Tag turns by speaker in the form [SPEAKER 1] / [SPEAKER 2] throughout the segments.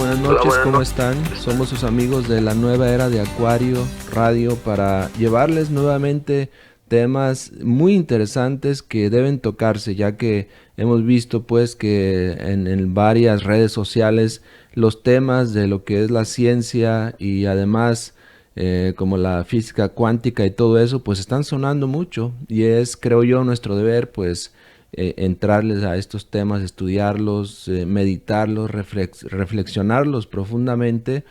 [SPEAKER 1] buenas noches, ¿cómo están? Somos sus amigos de la nueva era de Acuario Radio para llevarles nuevamente temas muy interesantes que deben tocarse, ya que hemos visto pues que en varias redes sociales los temas de lo que es la ciencia y además como la física cuántica y todo eso pues están sonando mucho y es, creo yo, nuestro deber pues entrarles a estos temas, estudiarlos, meditarlos, reflexionarlos profundamente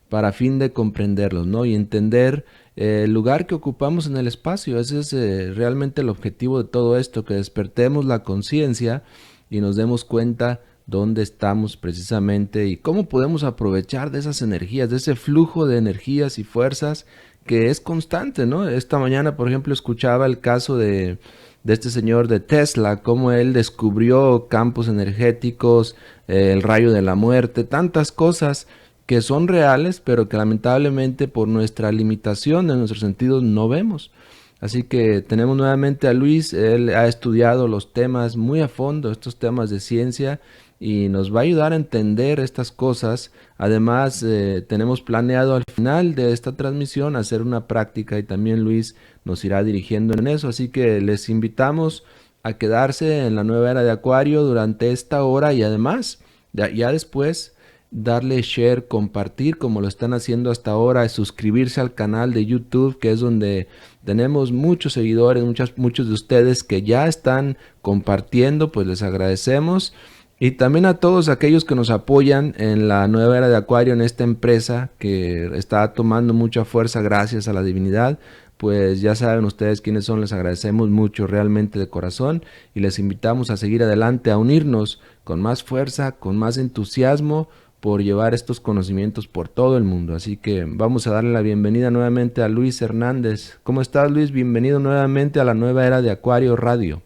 [SPEAKER 1] para fin de comprenderlos, ¿no? Y entender el lugar que ocupamos en el espacio. Ese es realmente el objetivo de todo esto, que despertemos la conciencia y nos demos cuenta dónde estamos precisamente y cómo podemos aprovechar de esas energías, de ese flujo de energías y fuerzas que es constante, ¿no? Esta mañana, por ejemplo, escuchaba el caso de este señor de Tesla, cómo él descubrió campos energéticos, el rayo de la muerte, tantas cosas que son reales, pero que lamentablemente por nuestra limitación de nuestros sentidos no vemos. Así que tenemos nuevamente a Luis, él ha estudiado los temas muy a fondo, estos temas de ciencia, y nos va a ayudar a entender estas cosas. Además, tenemos planeado al final de esta transmisión hacer una práctica y también Luis nos irá dirigiendo en eso. Así que les invitamos a quedarse en la nueva era de Acuario durante esta hora y además, ya después, darle share, compartir como lo están haciendo hasta ahora, suscribirse al canal de YouTube, que es donde tenemos muchos seguidores, muchos de ustedes que ya están compartiendo, pues les agradecemos. Y también a todos aquellos que nos apoyan en la nueva era de Acuario, en esta empresa que está tomando mucha fuerza gracias a la divinidad, pues ya saben ustedes quiénes son, les agradecemos mucho realmente de corazón y les invitamos a seguir adelante, a unirnos con más fuerza, con más entusiasmo por llevar estos conocimientos por todo el mundo. Así que vamos a darle la bienvenida nuevamente a Luis Hernández. ¿Cómo estás, Luis? Bienvenido nuevamente a la nueva era de Acuario Radio.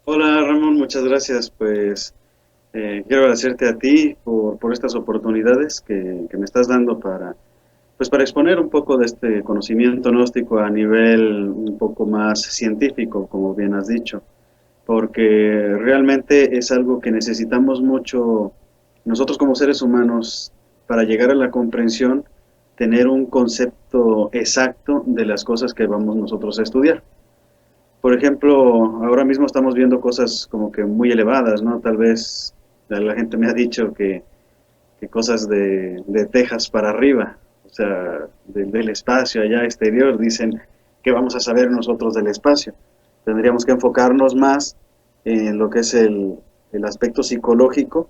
[SPEAKER 2] Hola Ramón, muchas gracias. Pues quiero agradecerte a ti por estas oportunidades que me estás dando para exponer un poco de este conocimiento gnóstico a nivel un poco más científico, como bien has dicho, porque realmente es algo que necesitamos mucho nosotros como seres humanos para llegar a la comprensión, tener un concepto exacto de las cosas que vamos nosotros a estudiar. Por ejemplo, ahora mismo estamos viendo cosas como que muy elevadas, ¿no? Tal vez la gente me ha dicho que cosas de Texas para arriba, o sea, del espacio allá exterior, dicen que vamos a saber nosotros del espacio. Tendríamos que enfocarnos más en lo que es el aspecto psicológico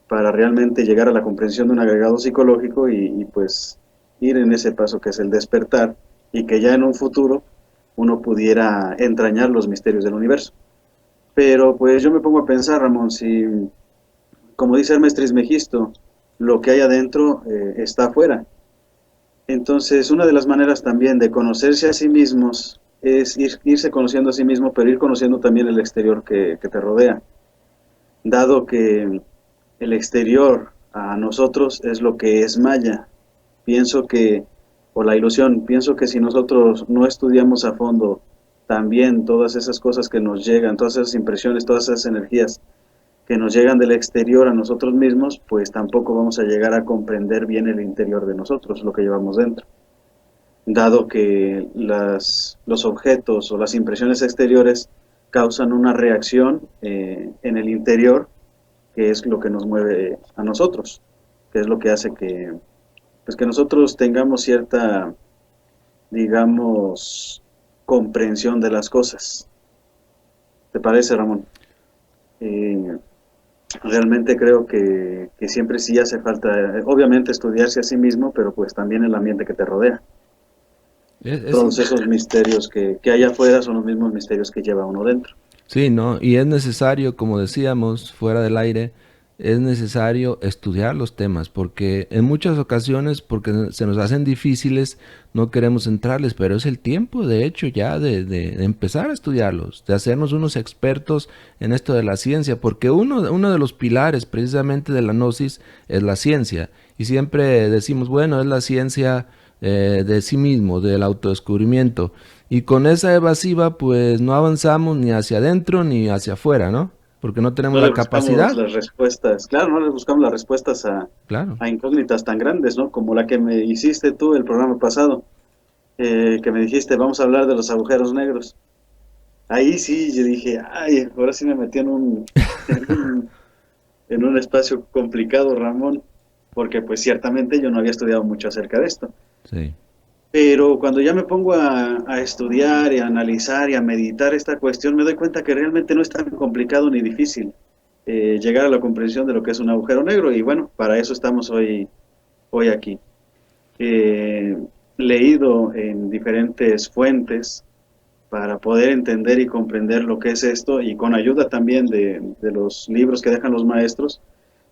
[SPEAKER 2] para realmente llegar a la comprensión de un agregado psicológico y pues ir en ese paso que es el despertar y que ya en un futuro uno pudiera entrañar los misterios del universo. Pero pues yo me pongo a pensar, Ramón, si, como dice Hermes Trismegisto, lo que hay adentro está afuera. Entonces, una de las maneras también de conocerse a sí mismos es irse conociendo a sí mismo, pero ir conociendo también el exterior que te rodea. Dado que el exterior a nosotros es lo que es Maya, pienso que, o la ilusión, pienso que si nosotros no estudiamos a fondo también todas esas cosas que nos llegan, todas esas impresiones, todas esas energías que nos llegan del exterior a nosotros mismos, pues tampoco vamos a llegar a comprender bien el interior de nosotros, lo que llevamos dentro. Dado que los objetos o las impresiones exteriores causan una reacción en el interior, que es lo que nos mueve a nosotros, que es lo que hace pues que nosotros tengamos cierta, digamos, comprensión de las cosas. ¿Te parece, Ramón? Realmente creo que siempre sí hace falta, obviamente, estudiarse a sí mismo, pero pues también el ambiente que te rodea.
[SPEAKER 1] Es
[SPEAKER 2] Todos esos misterios que hay afuera son los mismos misterios que lleva uno dentro.
[SPEAKER 1] Sí, ¿no? Y es necesario, como decíamos, fuera del aire, es necesario estudiar los temas, porque en muchas ocasiones, porque se nos hacen difíciles, no queremos entrarles, pero es el tiempo, de hecho, ya de empezar a estudiarlos, de hacernos unos expertos en esto de la ciencia, porque uno de los pilares precisamente de la gnosis es la ciencia, y siempre decimos, bueno, es la ciencia de sí mismo, del autodescubrimiento. Y con esa evasiva, pues no avanzamos ni hacia adentro ni hacia afuera, ¿no? porque no
[SPEAKER 2] No
[SPEAKER 1] tenemos
[SPEAKER 2] le
[SPEAKER 1] la
[SPEAKER 2] buscamos
[SPEAKER 1] capacidad.
[SPEAKER 2] las respuestas, claro, no le buscamos las respuestas
[SPEAKER 1] Claro,
[SPEAKER 2] a incógnitas tan grandes, ¿no? Como la que me hiciste tú el programa pasado, que me dijiste, vamos a hablar de los agujeros negros. Ahí sí, yo dije, ay, ahora sí me metí en un, en un espacio complicado, Ramón, porque pues ciertamente yo no había estudiado mucho acerca de esto.
[SPEAKER 1] sí.
[SPEAKER 2] Pero cuando ya me pongo a estudiar y a analizar y a meditar esta cuestión, me doy cuenta que realmente no es tan complicado ni difícil llegar a la comprensión de lo que es un agujero negro. Y bueno, para eso estamos hoy aquí. Leído en diferentes fuentes para poder entender y comprender lo que es esto y con ayuda también de los libros que dejan los maestros,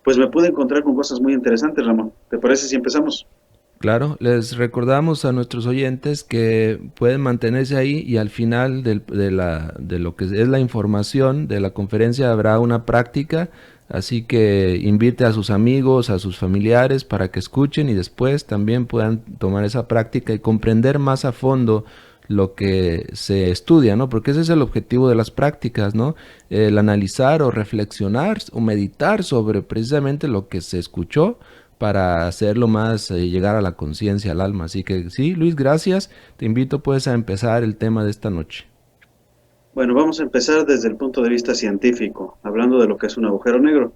[SPEAKER 2] pues me pude encontrar con cosas muy interesantes, Ramón. ¿Te parece si empezamos?
[SPEAKER 1] Claro, les recordamos a nuestros oyentes que pueden mantenerse ahí y al final de lo que es la información de la conferencia habrá una práctica, así que invite a sus amigos, a sus familiares para que escuchen y después también puedan tomar esa práctica y comprender más a fondo lo que se estudia, ¿no? Porque ese es el objetivo de las prácticas, ¿no? El analizar o reflexionar o meditar sobre precisamente lo que se escuchó para hacerlo más, llegar a la conciencia, al alma. Así que sí, Luis, gracias. Te invito pues a empezar el tema de esta noche.
[SPEAKER 2] Bueno, vamos a empezar desde el punto de vista científico, hablando de lo que es un agujero negro.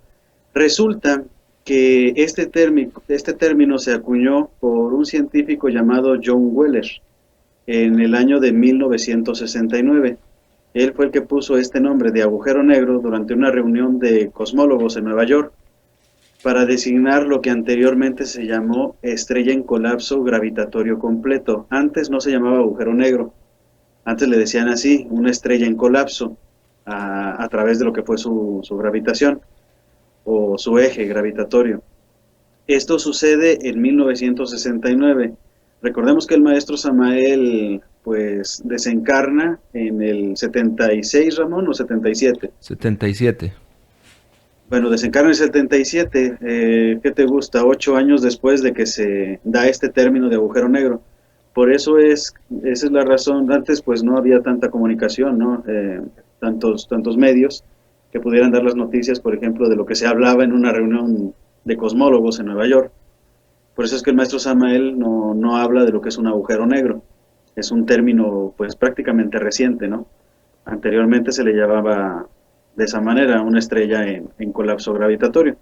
[SPEAKER 2] Resulta que este término se acuñó por un científico llamado John Wheeler en el año de 1969. Él fue el que puso este nombre de agujero negro durante una reunión de cosmólogos en Nueva York para designar lo que anteriormente se llamó estrella en colapso gravitatorio completo. Antes no se llamaba agujero negro, antes le decían así, una estrella en colapso a través de lo que fue su gravitación o su eje gravitatorio. Esto sucede en 1969. Recordemos que el maestro Samael pues desencarna en el 76, Ramón, o 77.
[SPEAKER 1] 77.
[SPEAKER 2] Bueno, desencarna en el 77, ¿qué te gusta? 8 años después de que se da este término de agujero negro. Por eso esa es la razón, antes pues no había tanta comunicación, ¿no? Tantos medios que pudieran dar las noticias, por ejemplo, de lo que se hablaba en una reunión de cosmólogos en Nueva York. Por eso es que el maestro Samael no habla de lo que es un agujero negro. Es un término pues prácticamente reciente, ¿no? Anteriormente se le llamaba de esa manera una estrella en colapso gravitatorio.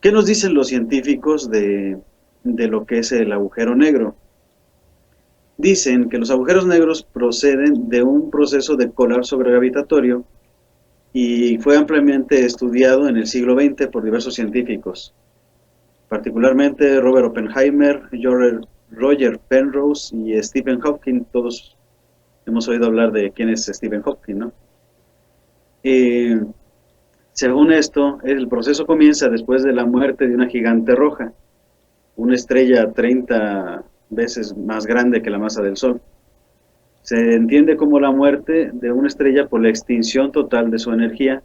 [SPEAKER 2] ¿Qué nos dicen los científicos de lo que es el agujero negro? Dicen que los agujeros negros proceden de un proceso de colapso gravitatorio y fue ampliamente estudiado en el siglo XX por diversos científicos, particularmente Robert Oppenheimer, Roger Penrose y Stephen Hawking. Todos hemos oído hablar de quién es Stephen Hawking, ¿no? Según esto, el proceso comienza después de la muerte de una gigante roja, una estrella 30 veces más grande que la masa del Sol. Se entiende como la muerte de una estrella por la extinción total de su energía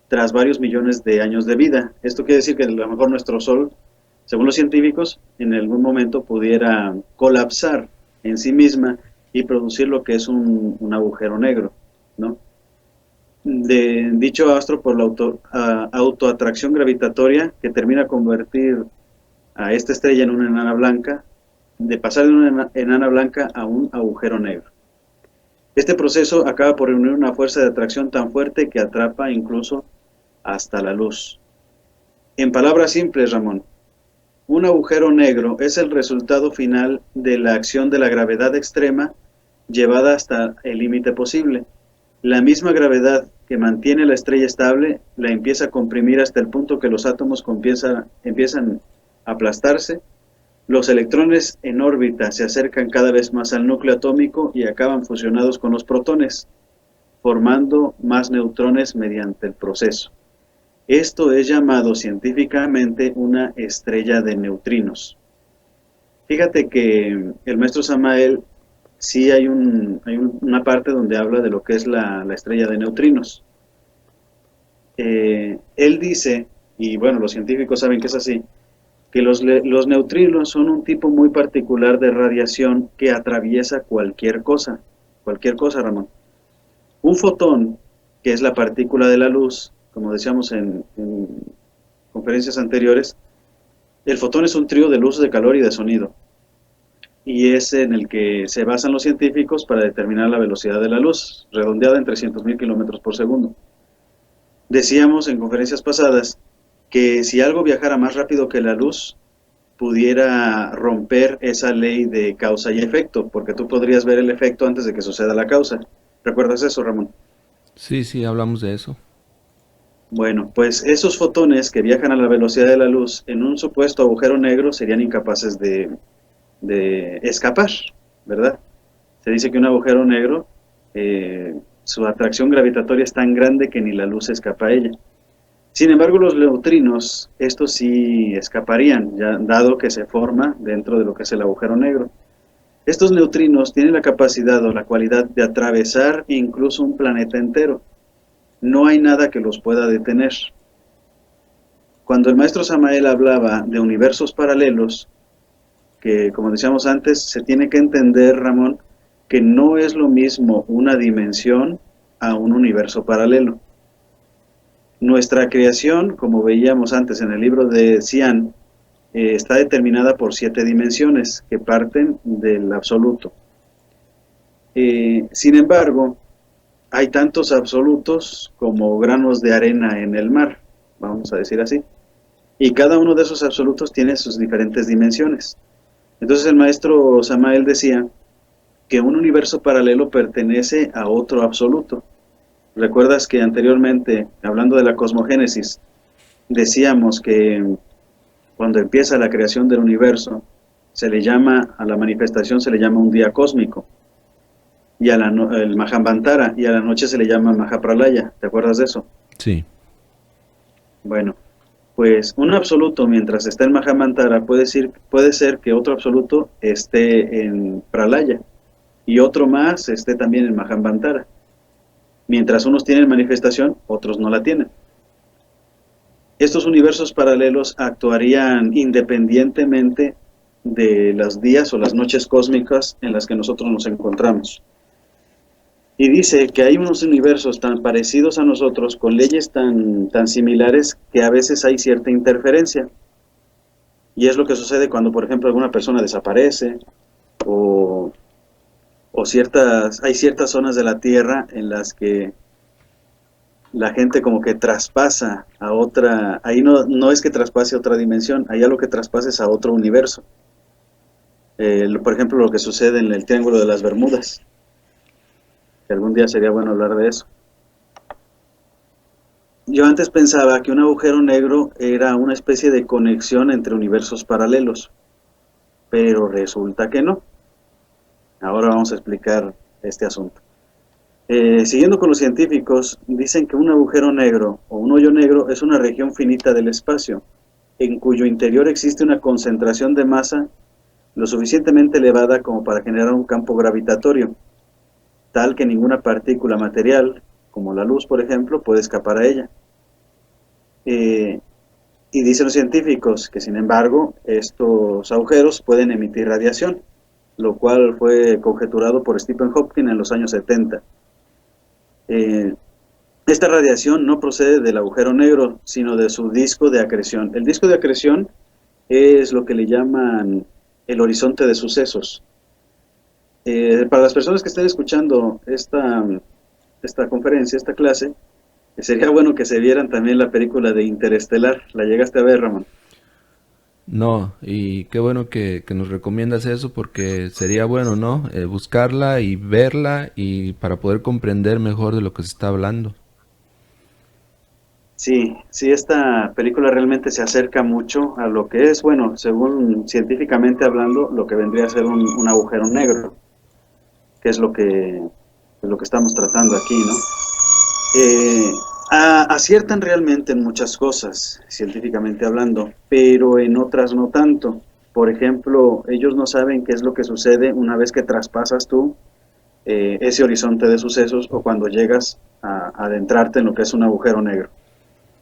[SPEAKER 2] tras varios millones de años de vida. Esto quiere decir que a lo mejor nuestro Sol, según los científicos, en algún momento pudiera colapsar en sí misma y producir lo que es un agujero negro, ¿no? De dicho astro por la autoatracción gravitatoria que termina convertir a esta estrella en una enana blanca, de pasar de una enana blanca a un agujero negro. Este proceso acaba por reunir una fuerza de atracción tan fuerte que atrapa incluso hasta la luz. En palabras simples, Ramón, un agujero negro es el resultado final de la acción de la gravedad extrema llevada hasta el límite posible. La misma gravedad que mantiene la estrella estable la empieza a comprimir hasta el punto que los átomos empiezan a aplastarse. Los electrones en órbita se acercan cada vez más al núcleo atómico y acaban fusionados con los protones, formando más neutrones mediante el proceso. Esto es llamado científicamente una estrella de neutrinos. Fíjate que el maestro Samael sí hay una parte donde habla de lo que es la estrella de neutrinos. Él dice, y bueno, los científicos saben que es así, que los neutrinos son un tipo muy particular de radiación que atraviesa cualquier cosa, Ramón. Un fotón, que es la partícula de la luz, como decíamos en conferencias anteriores, el fotón es un trío de luz, de calor y de sonido, y es en el que se basan los científicos para determinar la velocidad de la luz, redondeada en 300.000 kilómetros por segundo. Decíamos en conferencias pasadas que si algo viajara más rápido que la luz, pudiera romper esa ley de causa y efecto, porque tú podrías ver el efecto antes de que suceda la causa. ¿Recuerdas eso, Ramón?
[SPEAKER 1] Sí, sí, hablamos de eso.
[SPEAKER 2] Bueno, pues esos fotones que viajan a la velocidad de la luz en un supuesto agujero negro serían incapaces de escapar, ¿verdad? Se dice que un agujero negro, su atracción gravitatoria es tan grande que ni la luz escapa a ella. Sin embargo, los neutrinos, estos sí escaparían, ya dado que se forma dentro de lo que es el agujero negro. Estos neutrinos tienen la capacidad o la cualidad de atravesar incluso un planeta entero. No hay nada que los pueda detener. Cuando el maestro Samael hablaba de universos paralelos, que como decíamos antes, se tiene que entender, Ramón, que no es lo mismo una dimensión a un universo paralelo. Nuestra creación, como veíamos antes en el libro de Cian, está determinada por 7 dimensiones que parten del absoluto. Sin embargo, hay tantos absolutos como granos de arena en el mar, vamos a decir así, y cada uno de esos absolutos tiene sus diferentes dimensiones. Entonces el maestro Samael decía que un universo paralelo pertenece a otro absoluto. ¿Recuerdas que anteriormente, hablando de la cosmogénesis, decíamos que cuando empieza la creación del universo, se le llama, a la manifestación se le llama un día cósmico, y el Mahamvantara, y a la noche se le llama Mahapralaya? ¿Te acuerdas de eso?
[SPEAKER 1] Sí.
[SPEAKER 2] Bueno, pues un absoluto mientras está en Mahamvantara puede ser que otro absoluto esté en Pralaya, y otro más esté también en Mahamvantara. Mientras unos tienen manifestación, otros no la tienen. Estos universos paralelos actuarían independientemente de los días o las noches cósmicas en las que nosotros nos encontramos. Y dice que hay unos universos tan parecidos a nosotros, con leyes tan similares, que a veces hay cierta interferencia. Y es lo que sucede cuando, por ejemplo, alguna persona desaparece, o hay ciertas zonas de la Tierra en las que la gente como que traspasa a otra, ahí no es que traspase a otra dimensión, allá lo que traspasa es a otro universo. Por ejemplo, lo que sucede en el Triángulo de las Bermudas, que algún día sería bueno hablar de eso. Yo antes pensaba que un agujero negro era una especie de conexión entre universos paralelos, pero resulta que no. Ahora vamos a explicar este asunto. Siguiendo con los científicos, dicen que un agujero negro o un hoyo negro es una región finita del espacio, en cuyo interior existe una concentración de masa lo suficientemente elevada como para generar un campo gravitatorio, tal que ninguna partícula material, como la luz por ejemplo, puede escapar a ella. Y dicen los científicos que sin embargo estos agujeros pueden emitir radiación, lo cual fue conjeturado por Stephen Hawking en los años 70. Esta radiación no procede del agujero negro, sino de su disco de acreción. El disco de acreción es lo que le llaman el horizonte de sucesos. Para las personas que estén escuchando esta conferencia, esta clase, sería bueno que se vieran también la película de Interestelar. ¿La llegaste a ver, Ramón?
[SPEAKER 1] No, y qué bueno que nos recomiendas eso porque sería bueno, ¿no? Buscarla y verla y para poder comprender mejor de lo que se está hablando.
[SPEAKER 2] Sí, sí, esta película realmente se acerca mucho a lo que es, bueno, según científicamente hablando, lo que vendría a ser un agujero negro, que es lo que estamos tratando aquí, ¿no? Aciertan realmente en muchas cosas, científicamente hablando, pero en otras no tanto. Por ejemplo, ellos no saben qué es lo que sucede una vez que traspasas tú ese horizonte de sucesos o cuando llegas a adentrarte en lo que es un agujero negro.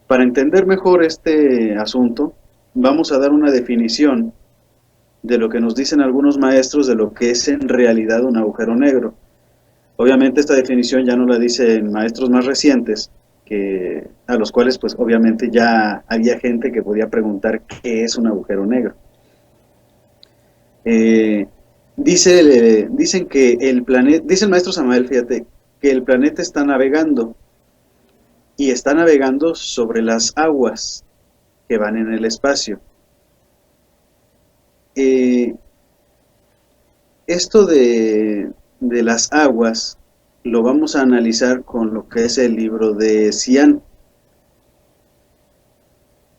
[SPEAKER 2] Para entender mejor este asunto, vamos a dar una definición de lo que nos dicen algunos maestros de lo que es en realidad un agujero negro. Obviamente esta definición ya no la dicen maestros más recientes, a los cuales pues obviamente ya había gente que podía preguntar qué es un agujero negro. Dicen que el planeta, dice el maestro Samael, fíjate, que el planeta está navegando y está navegando sobre las aguas que van en el espacio. Esto de las aguas lo vamos a analizar con lo que es el libro de Cian.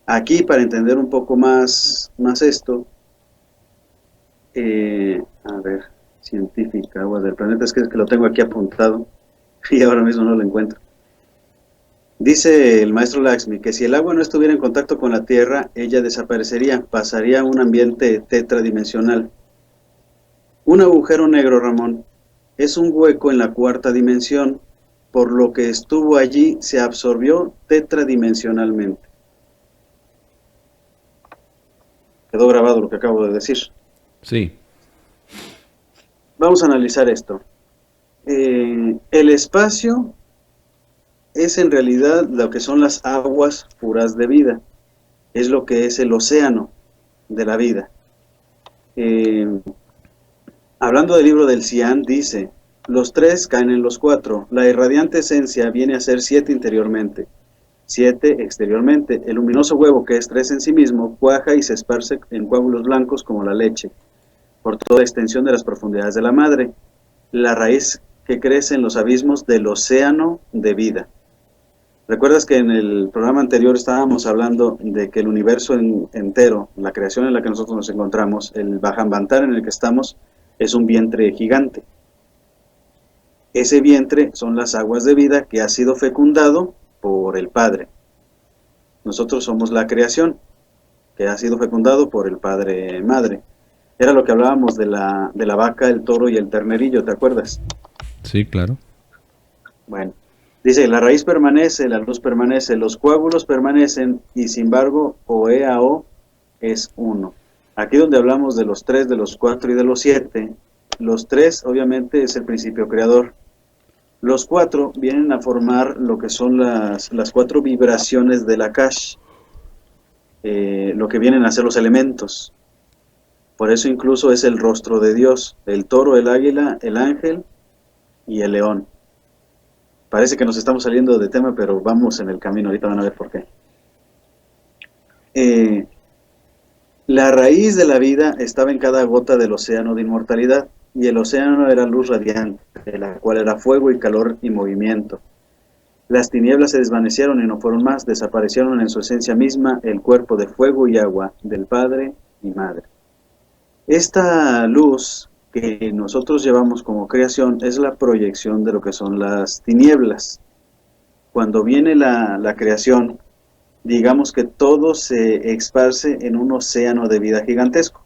[SPEAKER 2] Aquí, para entender un poco más esto, a ver, científica, aguas del planeta, es que lo tengo aquí apuntado y ahora mismo no lo encuentro. Dice el maestro Laxmi que si el agua no estuviera en contacto con la Tierra, ella desaparecería, pasaría a un ambiente tetradimensional. Un agujero negro, Ramón, es un hueco en la cuarta dimensión, por lo que estuvo allí se absorbió tetradimensionalmente. Quedó grabado lo que acabo de decir.
[SPEAKER 1] Sí.
[SPEAKER 2] Vamos a analizar esto. El espacio es en realidad lo que son las aguas puras de vida. Es lo que es el océano de la vida. Hablando del libro del Cian, dice, los tres caen en los cuatro. La irradiante esencia viene a ser 7 interiormente, 7 exteriormente. El luminoso huevo, que es 3 en sí mismo, cuaja y se esparce en coágulos blancos como la leche, por toda extensión de las profundidades de la madre, la raíz que crece en los abismos del océano de vida. ¿Recuerdas que en el programa anterior estábamos hablando de que el universo entero, la creación en la que nosotros nos encontramos, el Bajambantar en el que estamos, es un vientre gigante? Ese vientre son las aguas de vida que ha sido fecundado por el Padre. Nosotros somos la creación que ha sido fecundado por el Padre Madre. Era lo que hablábamos de la vaca, el toro y el ternerillo, ¿te acuerdas?
[SPEAKER 1] Sí, claro.
[SPEAKER 2] Bueno, dice, la raíz permanece, la luz permanece, los coágulos permanecen, y sin embargo, OEAO es uno. Aquí donde hablamos de los 3, de los 4 y de los 7, los 3 obviamente es el principio creador. Los 4 vienen a formar lo que son las 4 vibraciones del Akash, lo que vienen a ser los elementos. Por eso incluso es el rostro de Dios, el toro, el águila, el ángel y el león. Parece que nos estamos saliendo de tema, pero vamos en el camino, ahorita van a ver por qué. La raíz de la vida estaba en cada gota del océano de inmortalidad, y el océano era luz radiante, la cual era fuego y calor y movimiento. Las tinieblas se desvanecieron y no fueron más, desaparecieron en su esencia misma el cuerpo de fuego y agua del Padre y Madre. Esta luz que nosotros llevamos como creación es la proyección de lo que son las tinieblas. Cuando viene la creación, digamos que todo se esparce en un océano de vida gigantesco.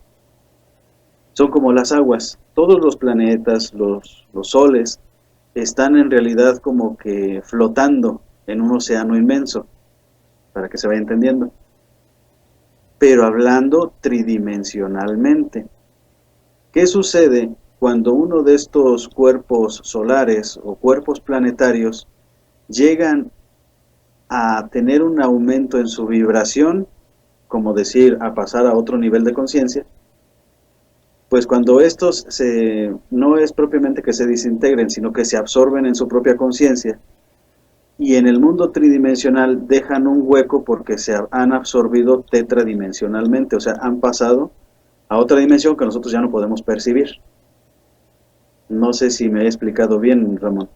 [SPEAKER 2] Son como las aguas. Todos los planetas, los soles, están en realidad como que flotando en un océano inmenso, para que se vaya entendiendo. Pero hablando tridimensionalmente. ¿Qué sucede cuando uno de estos cuerpos solares o cuerpos planetarios llegan a tener un aumento en su vibración, como decir, a pasar a otro nivel de conciencia? Pues cuando estos no es propiamente que se desintegren, sino que se absorben en su propia conciencia, y en el mundo tridimensional dejan un hueco porque se han absorbido tetradimensionalmente, o sea, han pasado a otra dimensión que nosotros ya no podemos percibir. No sé si me he explicado bien, Ramón.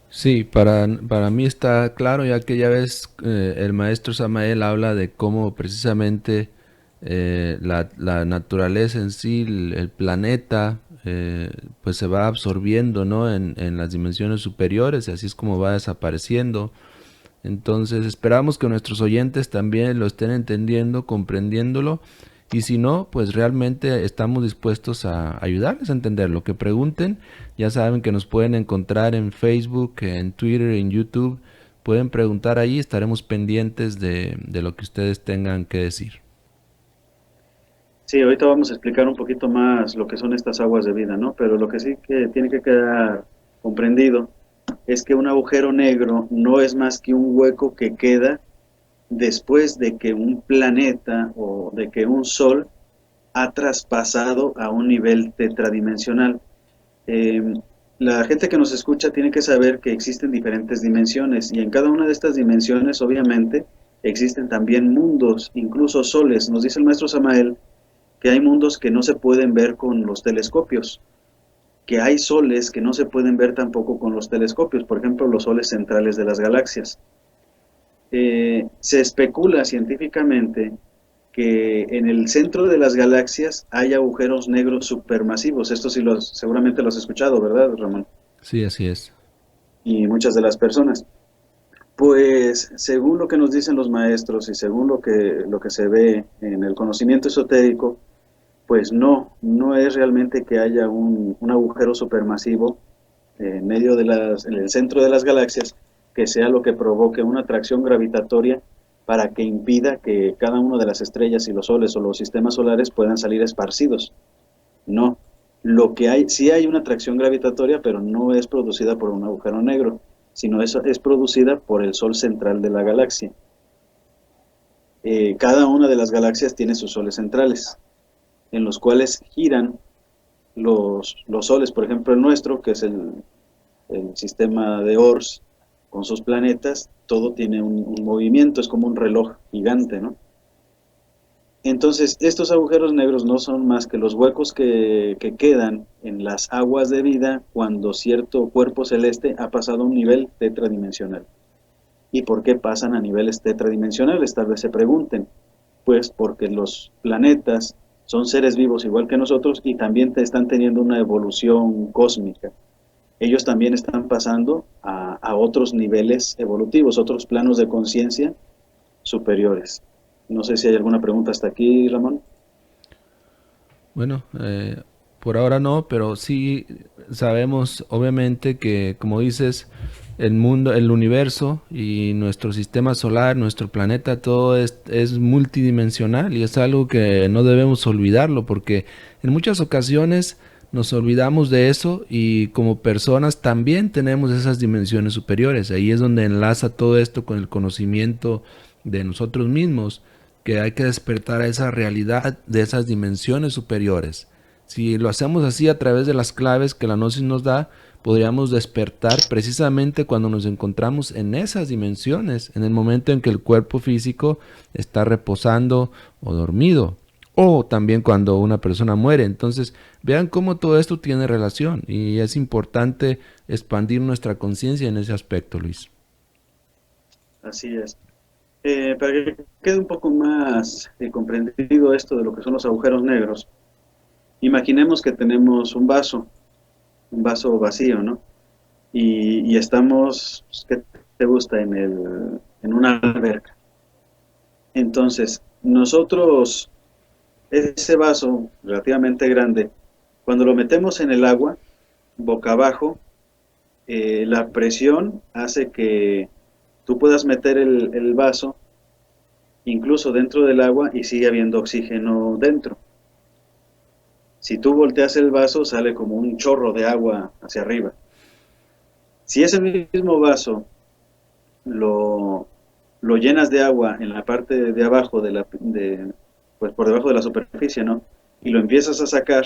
[SPEAKER 1] Sí, para mí está claro, ya que ya ves, el maestro Samael habla de cómo precisamente la naturaleza en sí, el planeta, pues se va absorbiendo, ¿no? En las dimensiones superiores, y así es como va desapareciendo. Entonces esperamos que nuestros oyentes también lo estén entendiendo, comprendiéndolo, y si no, pues realmente estamos dispuestos a ayudarles a entender. Lo que pregunten, ya saben que nos pueden encontrar en Facebook, en Twitter, en YouTube. Pueden preguntar ahí, estaremos pendientes de lo que ustedes tengan que decir.
[SPEAKER 2] Sí, ahorita vamos a explicar un poquito más lo que son estas aguas de vida, ¿no? Pero lo que sí que tiene que quedar comprendido es que un agujero negro no es más que un hueco que queda después de que un planeta o de que un sol ha traspasado a un nivel tetradimensional. Eh, la gente que nos escucha tiene que saber que existen diferentes dimensiones y en cada una de estas dimensiones obviamente existen también mundos, incluso soles. Nos dice el maestro Samael que hay mundos que no se pueden ver con los telescopios, que hay soles que no se pueden ver tampoco con los telescopios, por ejemplo los soles centrales de las galaxias. Se especula científicamente que en el centro de las galaxias hay agujeros negros supermasivos. Esto sí seguramente lo has escuchado, ¿verdad, Ramón?
[SPEAKER 1] Sí, así es.
[SPEAKER 2] Y muchas de las personas. Pues según lo que nos dicen los maestros y según lo que se ve en el conocimiento esotérico, pues no es realmente que haya un agujero supermasivo en medio en el centro de las galaxias, que sea lo que provoque una atracción gravitatoria para que impida que cada una de las estrellas y los soles o los sistemas solares puedan salir esparcidos. No. Lo que hay, sí hay una atracción gravitatoria, pero no es producida por un agujero negro, sino es producida por el sol central de la galaxia. Cada una de las galaxias tiene sus soles centrales, en los cuales giran los soles, por ejemplo el nuestro, que es el sistema de Ors, con sus planetas, todo tiene un movimiento, es como un reloj gigante, ¿no? Entonces, estos agujeros negros no son más que los huecos que quedan en las aguas de vida cuando cierto cuerpo celeste ha pasado a un nivel tetradimensional. ¿Y por qué pasan a niveles tetradimensionales? Tal vez se pregunten. Pues porque los planetas son seres vivos igual que nosotros y también están teniendo una evolución cósmica. Ellos también están pasando a otros niveles evolutivos, otros planos de conciencia superiores. No sé si hay alguna pregunta hasta aquí, Ramón.
[SPEAKER 1] Bueno, por ahora no, pero sí sabemos obviamente que, como dices, el mundo, el universo y nuestro sistema solar, nuestro planeta, todo es multidimensional y es algo que no debemos olvidarlo porque en muchas ocasiones nos olvidamos de eso y como personas también tenemos esas dimensiones superiores. Ahí es donde enlaza todo esto con el conocimiento de nosotros mismos, que hay que despertar a esa realidad de esas dimensiones superiores. Si lo hacemos así a través de las claves que la gnosis nos da, podríamos despertar precisamente cuando nos encontramos en esas dimensiones, en el momento en que el cuerpo físico está reposando o dormido, o también cuando una persona muere. Entonces, vean cómo todo esto tiene relación y es importante expandir nuestra conciencia en ese aspecto, Luis.
[SPEAKER 2] Así es. Para que quede un poco más comprendido esto de lo que son los agujeros negros, imaginemos que tenemos un vaso vacío, ¿no? Y estamos, pues, ¿qué te gusta? En una alberca. Entonces, nosotros, ese vaso relativamente grande, cuando lo metemos en el agua, boca abajo, la presión hace que tú puedas meter el vaso incluso dentro del agua y sigue habiendo oxígeno dentro. Si tú volteas el vaso, sale como un chorro de agua hacia arriba. Si ese mismo vaso lo, lo llenas de agua en la parte de abajo, pues por debajo de la superficie, ¿no? Y lo empiezas a sacar,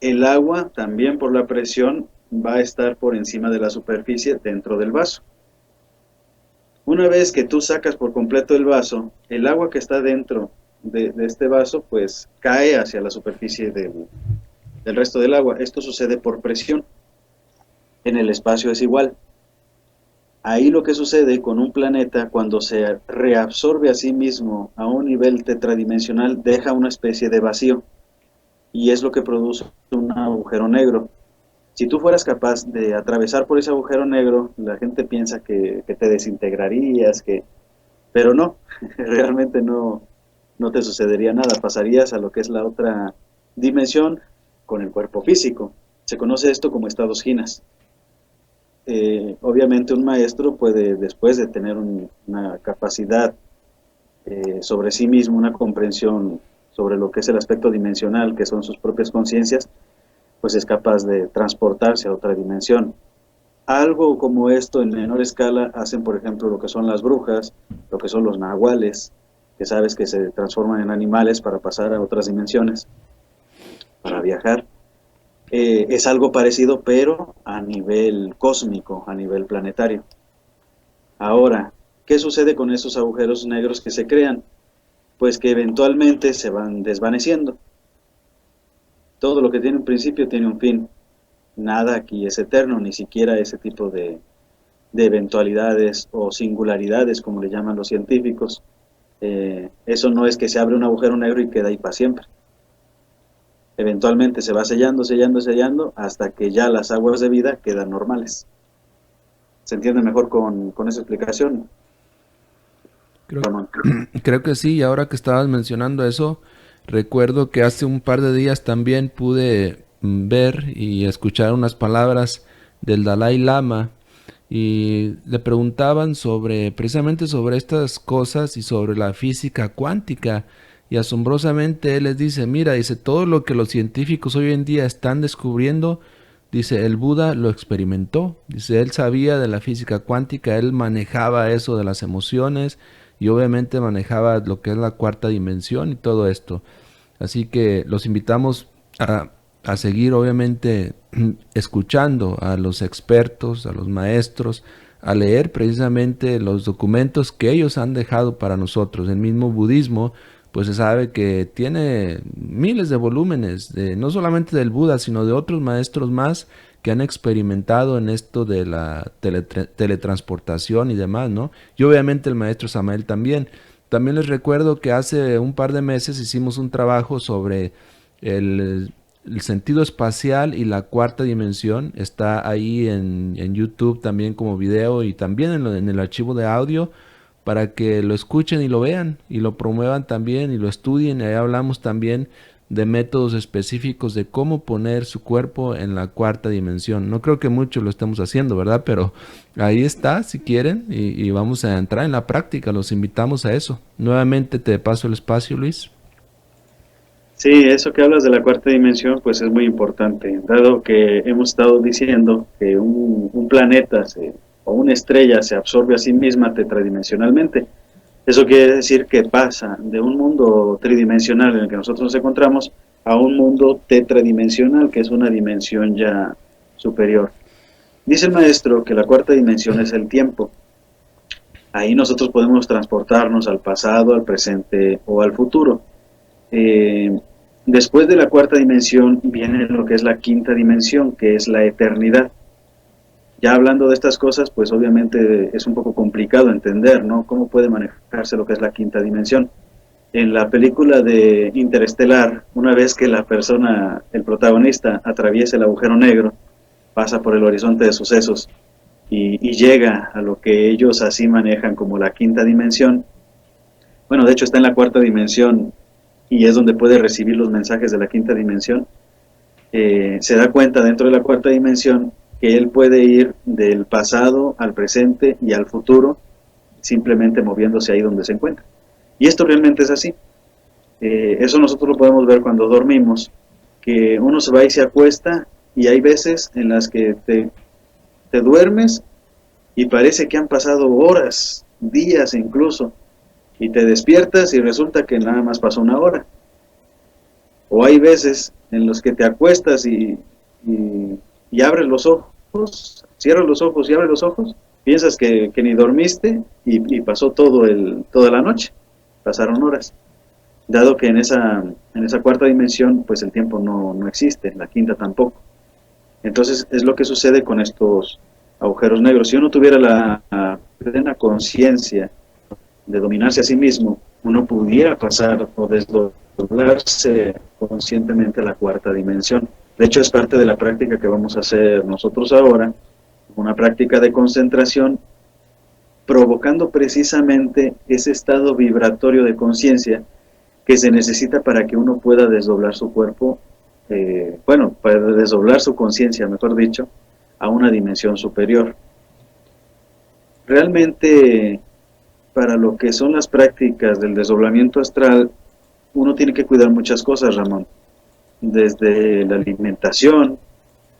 [SPEAKER 2] el agua también por la presión va a estar por encima de la superficie dentro del vaso. Una vez que tú sacas por completo el vaso, el agua que está dentro de este vaso, pues cae hacia la superficie del resto del agua. Esto sucede por presión. En el espacio es igual. Ahí lo que sucede con un planeta cuando se reabsorbe a sí mismo a un nivel tetradimensional, deja una especie de vacío. Y es lo que produce un agujero negro. Si tú fueras capaz de atravesar por ese agujero negro, la gente piensa que te desintegrarías, pero no, realmente no te sucedería nada, pasarías a lo que es la otra dimensión con el cuerpo físico. Se conoce esto como estados ginas. Obviamente un maestro puede, después de tener una capacidad sobre sí mismo, una comprensión sobre lo que es el aspecto dimensional, que son sus propias conciencias, pues es capaz de transportarse a otra dimensión. Algo como esto en menor escala hacen, por ejemplo, lo que son las brujas, lo que son los nahuales, que sabes que se transforman en animales para pasar a otras dimensiones, para viajar. Es algo parecido, pero a nivel cósmico, a nivel planetario. Ahora, ¿qué sucede con esos agujeros negros que se crean? Pues que eventualmente se van desvaneciendo. Todo lo que tiene un principio tiene un fin. Nada aquí es eterno, ni siquiera ese tipo de eventualidades o singularidades, como le llaman los científicos. Eso no es que se abre un agujero negro y queda ahí para siempre. Eventualmente se va sellando, sellando, sellando, hasta que ya las aguas de vida quedan normales. ¿Se entiende mejor con esa explicación,
[SPEAKER 1] Creo,
[SPEAKER 2] Ramón?
[SPEAKER 1] creo que sí, y ahora que estabas mencionando eso, recuerdo que hace un par de días también pude ver y escuchar unas palabras del Dalai Lama y le preguntaban sobre precisamente sobre estas cosas y sobre la física cuántica y asombrosamente él les dice, mira, dice, todo lo que los científicos hoy en día están descubriendo, dice, el Buda lo experimentó, dice, él sabía de la física cuántica, él manejaba eso de las emociones y obviamente manejaba lo que es la cuarta dimensión y todo esto. Así que los invitamos a seguir obviamente escuchando a los expertos, a los maestros, a leer precisamente los documentos que ellos han dejado para nosotros. El mismo budismo, pues se sabe que tiene miles de volúmenes, no solamente del Buda, sino de otros maestros más que han experimentado en esto de la teletransportación y demás, ¿no? Y obviamente el maestro Samael también. También les recuerdo que hace un par de meses hicimos un trabajo sobre el sentido espacial y la cuarta dimensión. Está ahí en YouTube también como video y también en el archivo de audio para que lo escuchen y lo vean y lo promuevan también y lo estudien. Y ahí hablamos también de métodos específicos de cómo poner su cuerpo en la cuarta dimensión. No creo que mucho lo estemos haciendo, ¿verdad? Pero ahí está, si quieren, y vamos a entrar en la práctica. Los invitamos a eso. Nuevamente te paso el espacio, Luis.
[SPEAKER 2] Sí, eso que hablas de la cuarta dimensión, pues es muy importante, dado que hemos estado diciendo que un planeta o una estrella se absorbe a sí misma tetradimensionalmente. Eso quiere decir que pasa de un mundo tridimensional en el que nosotros nos encontramos a un mundo tetradimensional, que es una dimensión ya superior. Dice el maestro que la cuarta dimensión es el tiempo. Ahí nosotros podemos transportarnos al pasado, al presente o al futuro. Después de la cuarta dimensión viene lo que es la quinta dimensión, que es la eternidad. Ya hablando de estas cosas, pues obviamente es un poco complicado entender, ¿no? ¿Cómo puede manejarse lo que es la quinta dimensión? En la película de Interestelar, una vez que la persona, el protagonista, atraviesa el agujero negro, pasa por el horizonte de sucesos y llega a lo que ellos así manejan como la quinta dimensión. Bueno, de hecho está en la cuarta dimensión y es donde puede recibir los mensajes de la quinta dimensión. Se da cuenta dentro de la cuarta dimensión que él puede ir del pasado al presente y al futuro simplemente moviéndose ahí donde se encuentra. Y esto realmente es así. Eso nosotros lo podemos ver cuando dormimos, que uno se va y se acuesta y hay veces en las que te duermes y parece que han pasado horas, días incluso, y te despiertas y resulta que nada más pasó una hora. O hay veces en los que te acuestas y abres los ojos, cierras los ojos y abres los ojos, piensas que ni dormiste y pasó toda la noche, pasaron horas. Dado que en esa cuarta dimensión, pues el tiempo no existe, la quinta tampoco. Entonces es lo que sucede con estos agujeros negros. Si uno tuviera la plena conciencia de dominarse a sí mismo, uno pudiera pasar o desdoblarse conscientemente a la cuarta dimensión. De hecho, es parte de la práctica que vamos a hacer nosotros ahora, una práctica de concentración, provocando precisamente ese estado vibratorio de conciencia que se necesita para que uno pueda desdoblar su cuerpo, para desdoblar su conciencia, mejor dicho, a una dimensión superior. Realmente, para lo que son las prácticas del desdoblamiento astral, uno tiene que cuidar muchas cosas, Ramón. Desde la alimentación,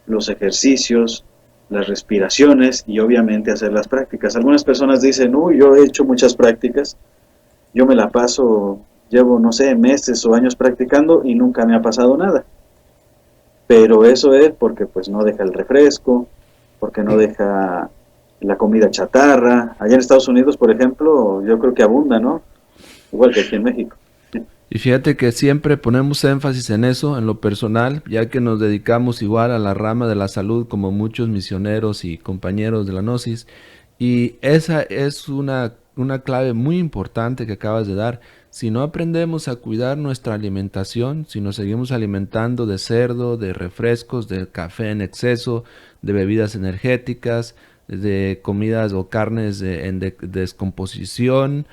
[SPEAKER 2] los ejercicios, las respiraciones y obviamente hacer las prácticas. Algunas personas dicen, uy, yo he hecho muchas prácticas, yo me la paso, llevo, no sé, meses o años practicando y nunca me ha pasado nada. Pero eso es porque pues no deja el refresco, porque no deja la comida chatarra. Allá en Estados Unidos, por ejemplo, yo creo que abunda, ¿no? Igual que aquí en México.
[SPEAKER 1] Y fíjate que siempre ponemos énfasis en eso, en lo personal, ya que nos dedicamos igual a la rama de la salud como muchos misioneros y compañeros de la Gnosis. Y esa es una clave muy importante que acabas de dar. Si no aprendemos a cuidar nuestra alimentación, si nos seguimos alimentando de cerdo, de refrescos, de café en exceso, de bebidas energéticas, de comidas o carnes en descomposición,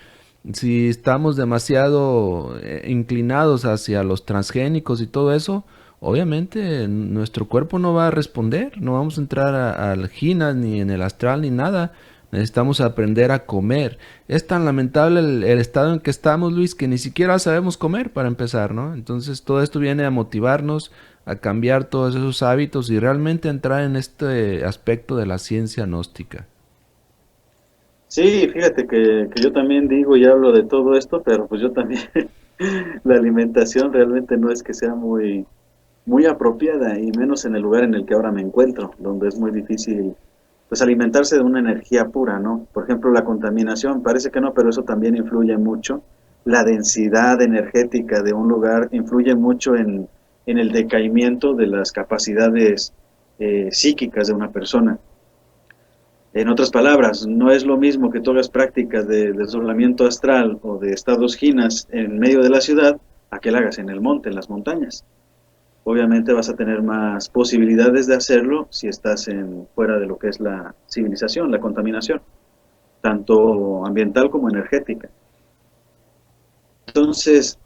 [SPEAKER 1] si estamos demasiado inclinados hacia los transgénicos y todo eso, obviamente nuestro cuerpo no va a responder, no vamos a entrar al GINAS ni en el astral ni nada. Necesitamos aprender a comer. Es tan lamentable el estado en que estamos, Luis, que ni siquiera sabemos comer para empezar, ¿no? Entonces todo esto viene a motivarnos a cambiar todos esos hábitos y realmente entrar en este aspecto de la ciencia gnóstica.
[SPEAKER 2] Sí, fíjate que yo también digo y hablo de todo esto, pero pues yo también, la alimentación realmente no es que sea muy apropiada y menos en el lugar en el que ahora me encuentro, donde es muy difícil pues alimentarse de una energía pura, ¿no? Por ejemplo, la contaminación, parece que no, pero eso también influye mucho. La densidad energética de un lugar influye mucho en el decaimiento de las capacidades psíquicas de una persona. En otras palabras, no es lo mismo que tú hagas prácticas de desdoblamiento astral o de estados ginas en medio de la ciudad a que la hagas en el monte, en las montañas. Obviamente vas a tener más posibilidades de hacerlo si estás fuera de lo que es la civilización, la contaminación, tanto ambiental como energética. Entonces,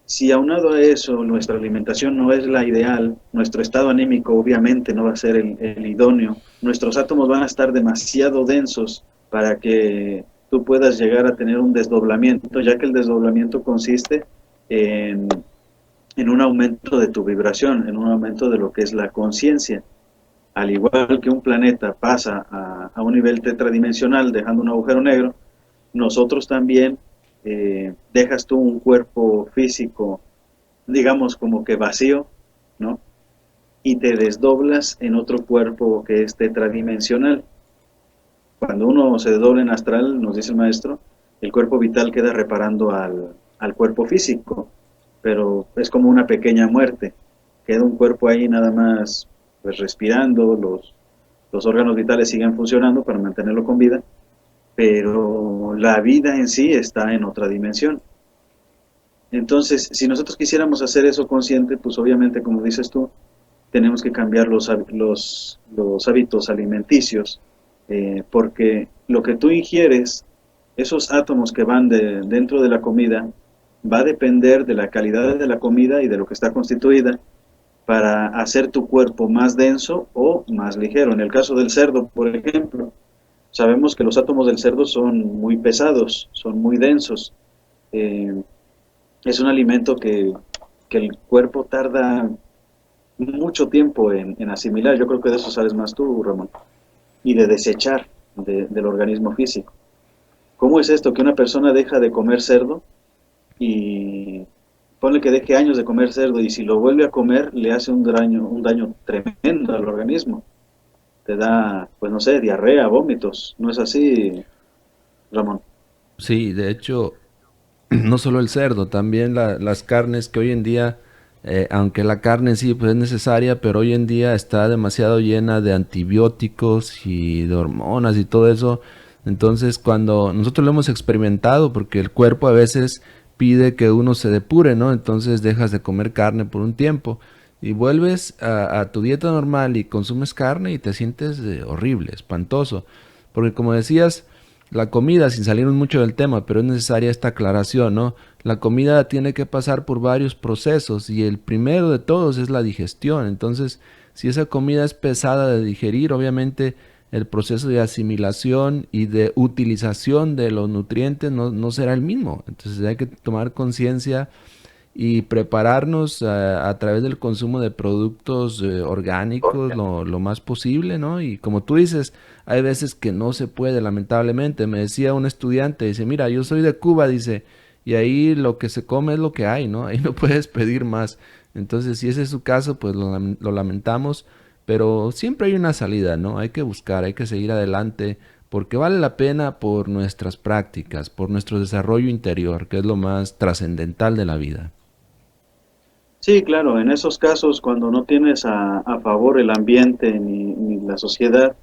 [SPEAKER 2] si aunado a eso nuestra alimentación no es la ideal, nuestro estado anímico obviamente no va a ser el idóneo, nuestros átomos van a estar demasiado densos para que tú puedas llegar a tener un desdoblamiento, ya que el desdoblamiento consiste en en un aumento de tu vibración, en un aumento de lo que es la conciencia. Al igual que un planeta pasa a un nivel tetradimensional dejando un agujero negro, nosotros también dejas tú un cuerpo físico, digamos como que vacío, ¿no? Y te desdoblas en otro cuerpo que es tetradimensional. Cuando uno se desdobla en astral, nos dice el maestro, el cuerpo vital queda reparando al cuerpo físico, pero es como una pequeña muerte. Queda un cuerpo ahí nada más pues respirando, los órganos vitales siguen funcionando para mantenerlo con vida, pero la vida en sí está en otra dimensión. Entonces, si nosotros quisiéramos hacer eso consciente, pues obviamente, como dices tú, tenemos que cambiar los hábitos alimenticios, porque lo que tú ingieres, esos átomos que van dentro de la comida, va a depender de la calidad de la comida y de lo que está constituida para hacer tu cuerpo más denso o más ligero. En el caso del cerdo, por ejemplo, sabemos que los átomos del cerdo son muy pesados, son muy densos. Eh, es un alimento que el cuerpo tarda mucho tiempo en asimilar. Yo creo que de eso sabes más tú, Ramón. Y de desechar del organismo físico. ¿Cómo es esto? Que una persona deja de comer cerdo y ponle que deje años de comer cerdo y si lo vuelve a comer le hace un daño tremendo al organismo. Te da, pues no sé, diarrea, vómitos. ¿No es así, Ramón?
[SPEAKER 1] Sí, de hecho, no solo el cerdo, también las carnes que hoy en día, aunque la carne en sí pues, es necesaria, pero hoy en día está demasiado llena de antibióticos y de hormonas y todo eso. Entonces, cuando nosotros lo hemos experimentado, porque el cuerpo a veces pide que uno se depure, ¿no? Entonces dejas de comer carne por un tiempo y vuelves a tu dieta normal y consumes carne y te sientes horrible, espantoso. Porque como decías, la comida, sin salirnos mucho del tema, pero es necesaria esta aclaración, ¿no? La comida tiene que pasar por varios procesos y el primero de todos es la digestión. Entonces, si esa comida es pesada de digerir, obviamente el proceso de asimilación y de utilización de los nutrientes no será el mismo. Entonces hay que tomar conciencia y prepararnos a través del consumo de productos orgánicos lo más posible, ¿no? Y como tú dices, hay veces que no se puede, lamentablemente. Me decía un estudiante, dice, mira, yo soy de Cuba, dice, y ahí lo que se come es lo que hay, ¿no? Ahí no puedes pedir más. Entonces, si ese es su caso, pues lo lamentamos, pero siempre hay una salida, ¿no? Hay que buscar, hay que seguir adelante, porque vale la pena por nuestras prácticas, por nuestro desarrollo interior, que es lo más trascendental de la vida.
[SPEAKER 2] Sí, claro, en esos casos cuando no tienes a favor el ambiente ni la sociedad,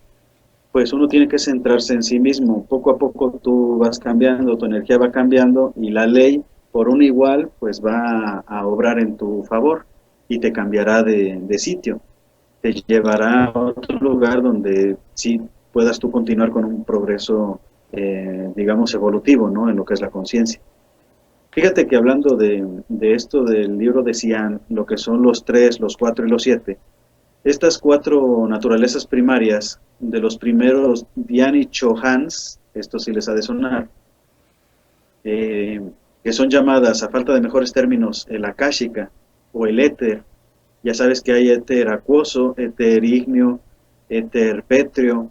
[SPEAKER 2] pues uno tiene que centrarse en sí mismo. Poco a poco tú vas cambiando, tu energía va cambiando y la ley, por un igual, pues va a obrar en tu favor y te cambiará de sitio. Te llevará a otro lugar donde sí puedas tú continuar con un progreso, digamos, evolutivo, ¿no? En lo que es la conciencia. Fíjate que hablando de esto del libro de Cian, lo que son los tres, los cuatro y los siete, estas cuatro naturalezas primarias de los primeros Dhyani Chohans, esto sí les ha de sonar, eh, que son llamadas, a falta de mejores términos, el Akashika o el éter. Ya sabes que hay éter acuoso, éter ígneo, éter pétreo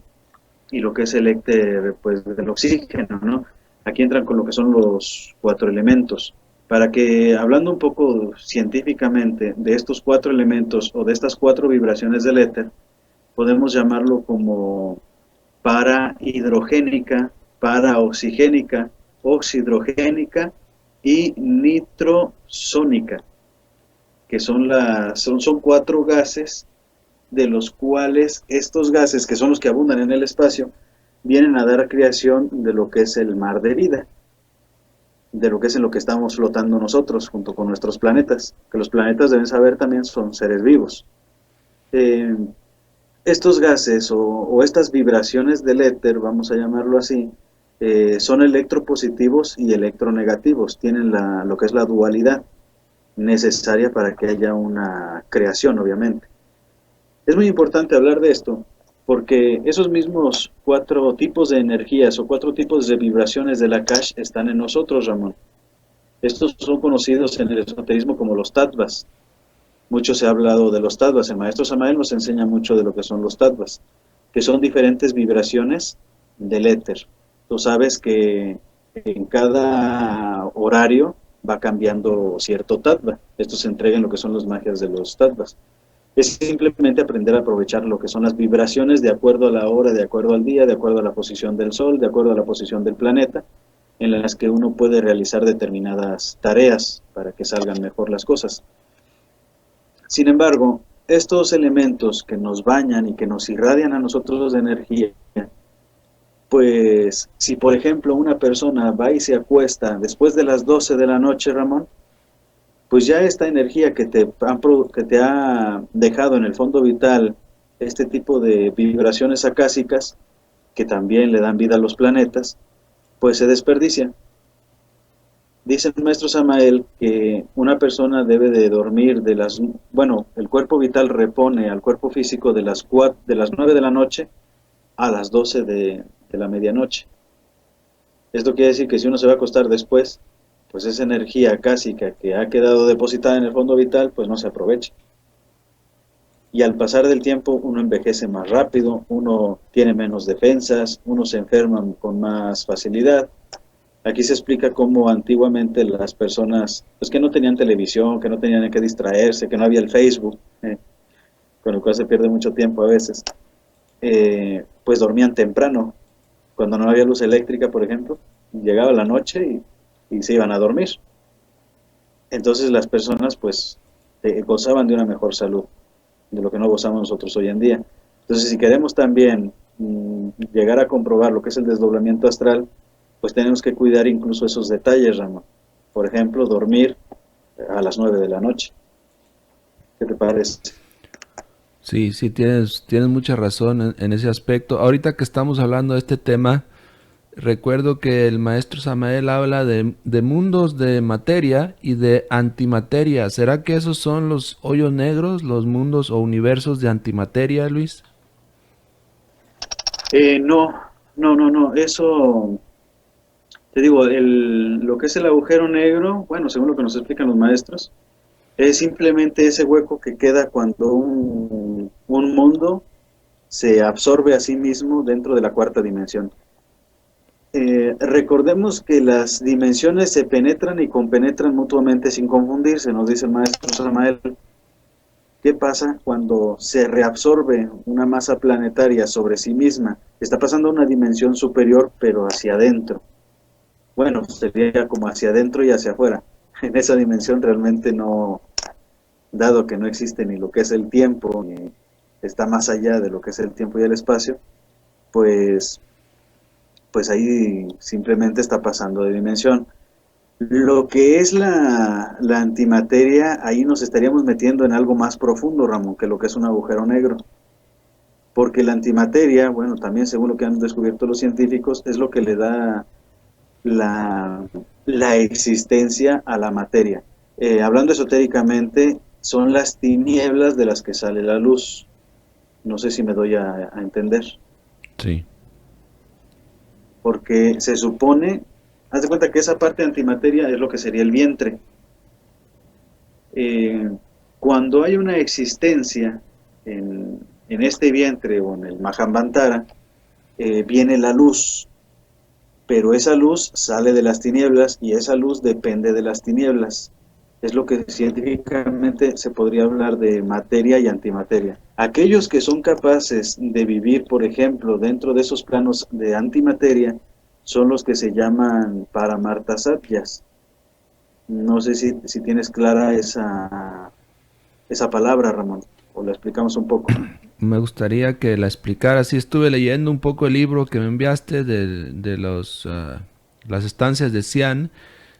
[SPEAKER 2] y lo que es el éter pues, del oxígeno, ¿no? Aquí entran con lo que son los cuatro elementos. Para que, hablando un poco científicamente de estos cuatro elementos o de estas cuatro vibraciones del éter, podemos llamarlo como parahidrogénica, paraoxigénica, oxidrogénica y nitrosónica, que son cuatro gases de los cuales estos gases, que son los que abundan en el espacio, vienen a dar creación de lo que es el mar de vida, de lo que es en lo que estamos flotando nosotros junto con nuestros planetas, que los planetas deben saber también son seres vivos. Eh, Estos gases o estas vibraciones del éter, vamos a llamarlo así, son electropositivos y electronegativos, tienen lo que es la dualidad necesaria para que haya una creación, obviamente. Es muy importante hablar de esto porque esos mismos cuatro tipos de energías o cuatro tipos de vibraciones del Akash están en nosotros, Ramón. Estos son conocidos en el esoterismo como los tattvas. Mucho se ha hablado de los tattvas. El maestro Samael nos enseña mucho de lo que son los tattvas, que son diferentes vibraciones del éter. Tú sabes que en cada horario va cambiando cierto tattva. Esto se entrega en lo que son las magias de los tattvas. Es simplemente aprender a aprovechar lo que son las vibraciones de acuerdo a la hora, de acuerdo al día, de acuerdo a la posición del sol, de acuerdo a la posición del planeta, en las que uno puede realizar determinadas tareas para que salgan mejor las cosas. Sin embargo, estos elementos que nos bañan y que nos irradian a nosotros de energía, pues si por ejemplo una persona va y se acuesta después de las 12 de la noche, Ramón, pues ya esta energía que te ha dejado en el fondo vital este tipo de vibraciones acásicas, que también le dan vida a los planetas, pues se desperdicia. Dice el maestro Samael que una persona debe de dormir bueno, el cuerpo vital repone al cuerpo físico de las 9 de la noche a las 12 de la medianoche. Esto quiere decir que si uno se va a acostar después, pues esa energía acásica que ha quedado depositada en el fondo vital, pues no se aprovecha. Y al pasar del tiempo uno envejece más rápido, uno tiene menos defensas, uno se enferma con más facilidad. Aquí se explica cómo antiguamente las personas, pues que no tenían televisión, que no tenían en qué distraerse, que no había el Facebook, con el cual se pierde mucho tiempo a veces, pues dormían temprano. Cuando no había luz eléctrica, por ejemplo, llegaba la noche y se iban a dormir. Entonces las personas pues gozaban de una mejor salud, de lo que no gozamos nosotros hoy en día. Entonces si queremos también llegar a comprobar lo que es el desdoblamiento astral, pues tenemos que cuidar incluso esos detalles, Ramón. Por ejemplo, dormir a las 9 de la noche. ¿Qué te parece?
[SPEAKER 1] Sí, sí, tienes mucha razón en ese aspecto. Ahorita que estamos hablando de este tema, recuerdo que el maestro Samael habla de mundos de materia y de antimateria. ¿Será que esos son los hoyos negros, los mundos o universos de antimateria, Luis?
[SPEAKER 2] No, no, no, no. Eso Te digo, lo que es el agujero negro, bueno, según lo que nos explican los maestros, es simplemente ese hueco que queda cuando un mundo se absorbe a sí mismo dentro de la cuarta dimensión. Recordemos que las dimensiones se penetran y compenetran mutuamente sin confundirse, nos dice el maestro Samael. ¿Qué pasa cuando se reabsorbe una masa planetaria sobre sí misma? Está pasando a una dimensión superior, pero hacia adentro. Bueno, sería como hacia adentro y hacia afuera. En esa dimensión realmente no, dado que no existe ni lo que es el tiempo, ni está más allá de lo que es el tiempo y el espacio, pues, pues ahí simplemente está pasando de dimensión. Lo que es la antimateria, ahí nos estaríamos metiendo en algo más profundo, Ramón, que lo que es un agujero negro. Porque la antimateria, bueno, también según lo que han descubierto los científicos, es lo que le da la, la existencia a la materia. Hablando esotéricamente, son las tinieblas de las que sale la luz. No sé si me doy a entender.
[SPEAKER 1] Sí.
[SPEAKER 2] Porque se supone, haz de cuenta que esa parte de antimateria es lo que sería el vientre. Eh, Cuando hay una existencia en este vientre o en el Mahambantara, viene la luz, pero esa luz sale de las tinieblas y esa luz depende de las tinieblas. Es lo que científicamente se podría hablar de materia y antimateria. Aquellos que son capaces de vivir, por ejemplo, dentro de esos planos de antimateria, son los que se llaman Paramartasatyas. No sé si tienes clara esa palabra, Ramón, o la explicamos un poco.
[SPEAKER 1] Me gustaría que la explicara. Sí, estuve leyendo un poco el libro que me enviaste de las estancias de Xi'an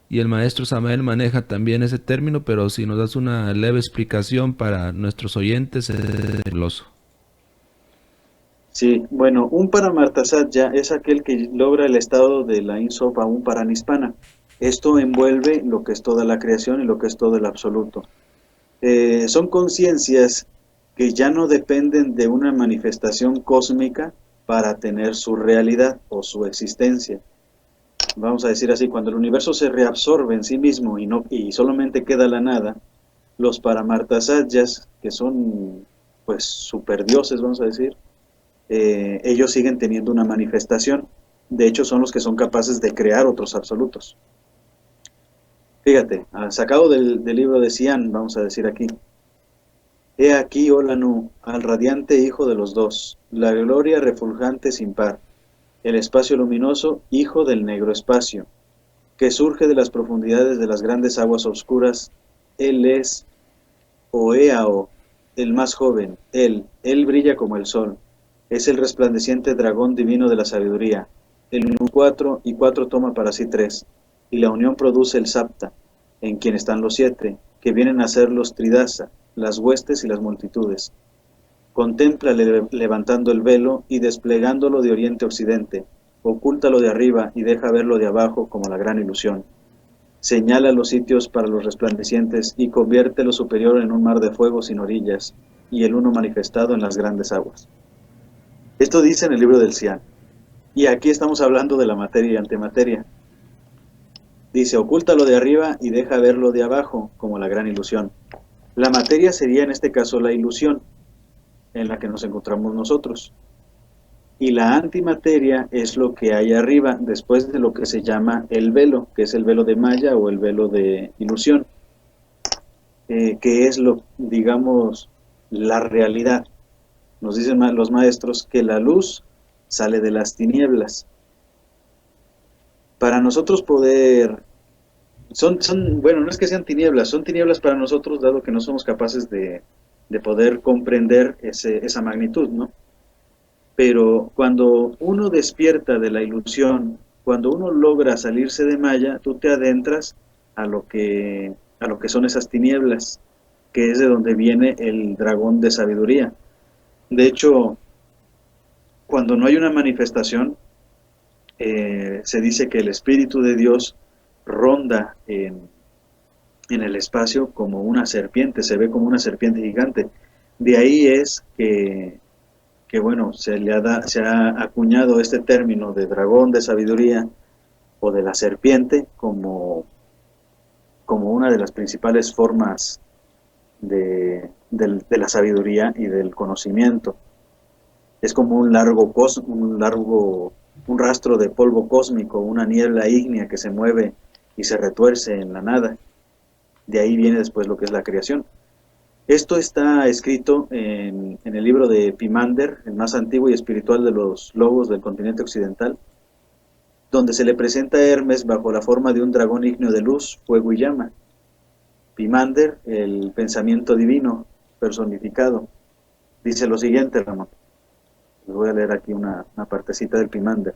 [SPEAKER 1] y el maestro Samael maneja también ese término, pero si nos das una leve explicación para nuestros oyentes, es fabuloso.
[SPEAKER 2] Sí, bueno, un Paramartasatya es aquel que logra el estado de la Insopa aún Paranispana. Esto envuelve lo que es toda la creación y lo que es todo el absoluto. Son conciencias que ya no dependen de una manifestación cósmica para tener su realidad o su existencia. Vamos a decir así, cuando el universo se reabsorbe en sí mismo y solamente queda la nada, los Paramartasatyas, que son pues superdioses, vamos a decir, ellos siguen teniendo una manifestación. De hecho, son los que son capaces de crear otros absolutos. Fíjate, sacado del libro de Xi'an, vamos a decir aquí. He aquí, oh Lanu, al radiante hijo de los dos, la gloria refulgante sin par, el espacio luminoso, hijo del negro espacio, que surge de las profundidades de las grandes aguas oscuras. Él es Oeao, el más joven, él brilla como el sol, es el resplandeciente dragón divino de la sabiduría. El unión 4 y 4 toma para sí 3, y la unión produce el Sapta, en quien están los 7, que vienen a ser los Tridasa, las huestes y las multitudes. Contempla levantando el velo y desplegándolo de oriente a occidente, ocúltalo de arriba y deja verlo de abajo como la gran ilusión. Señala los sitios para los resplandecientes y convierte lo superior en un mar de fuego sin orillas, y el uno manifestado en las grandes aguas. Esto dice en el libro del Xi'an. Y aquí estamos hablando de la materia y antimateria. Dice, ocúltalo de arriba y deja verlo de abajo, como la gran ilusión. La materia sería en este caso la ilusión en la que nos encontramos nosotros. Y la antimateria es lo que hay arriba, después de lo que se llama el velo, que es el velo de Maya o el velo de ilusión, que es digamos, la realidad. Nos dicen los maestros que la luz sale de las tinieblas. Para nosotros poder... bueno, no es que sean tinieblas, son tinieblas para nosotros, dado que no somos capaces de poder comprender esa magnitud, ¿no? Pero cuando uno despierta de la ilusión, cuando uno logra salirse de Maya, tú te adentras a lo que son esas tinieblas, que es de donde viene el dragón de sabiduría. De hecho, cuando no hay una manifestación, se dice que el Espíritu de Dios ronda en el espacio como una serpiente, se ve como una serpiente gigante. De ahí es que bueno, se ha acuñado este término de dragón de sabiduría, o de la serpiente como una de las principales formas de la sabiduría y del conocimiento. Es como un rastro de polvo cósmico, una niebla ígnea que se mueve y se retuerce en la nada. De ahí viene después lo que es la creación. Esto está escrito en el libro de Pimander, el más antiguo y espiritual de los logos del continente occidental, donde se le presenta a Hermes bajo la forma de un dragón ígneo de luz, fuego y llama. Pimander, el pensamiento divino personificado, dice lo siguiente, Ramón. Les voy a leer aquí una partecita del Pimander.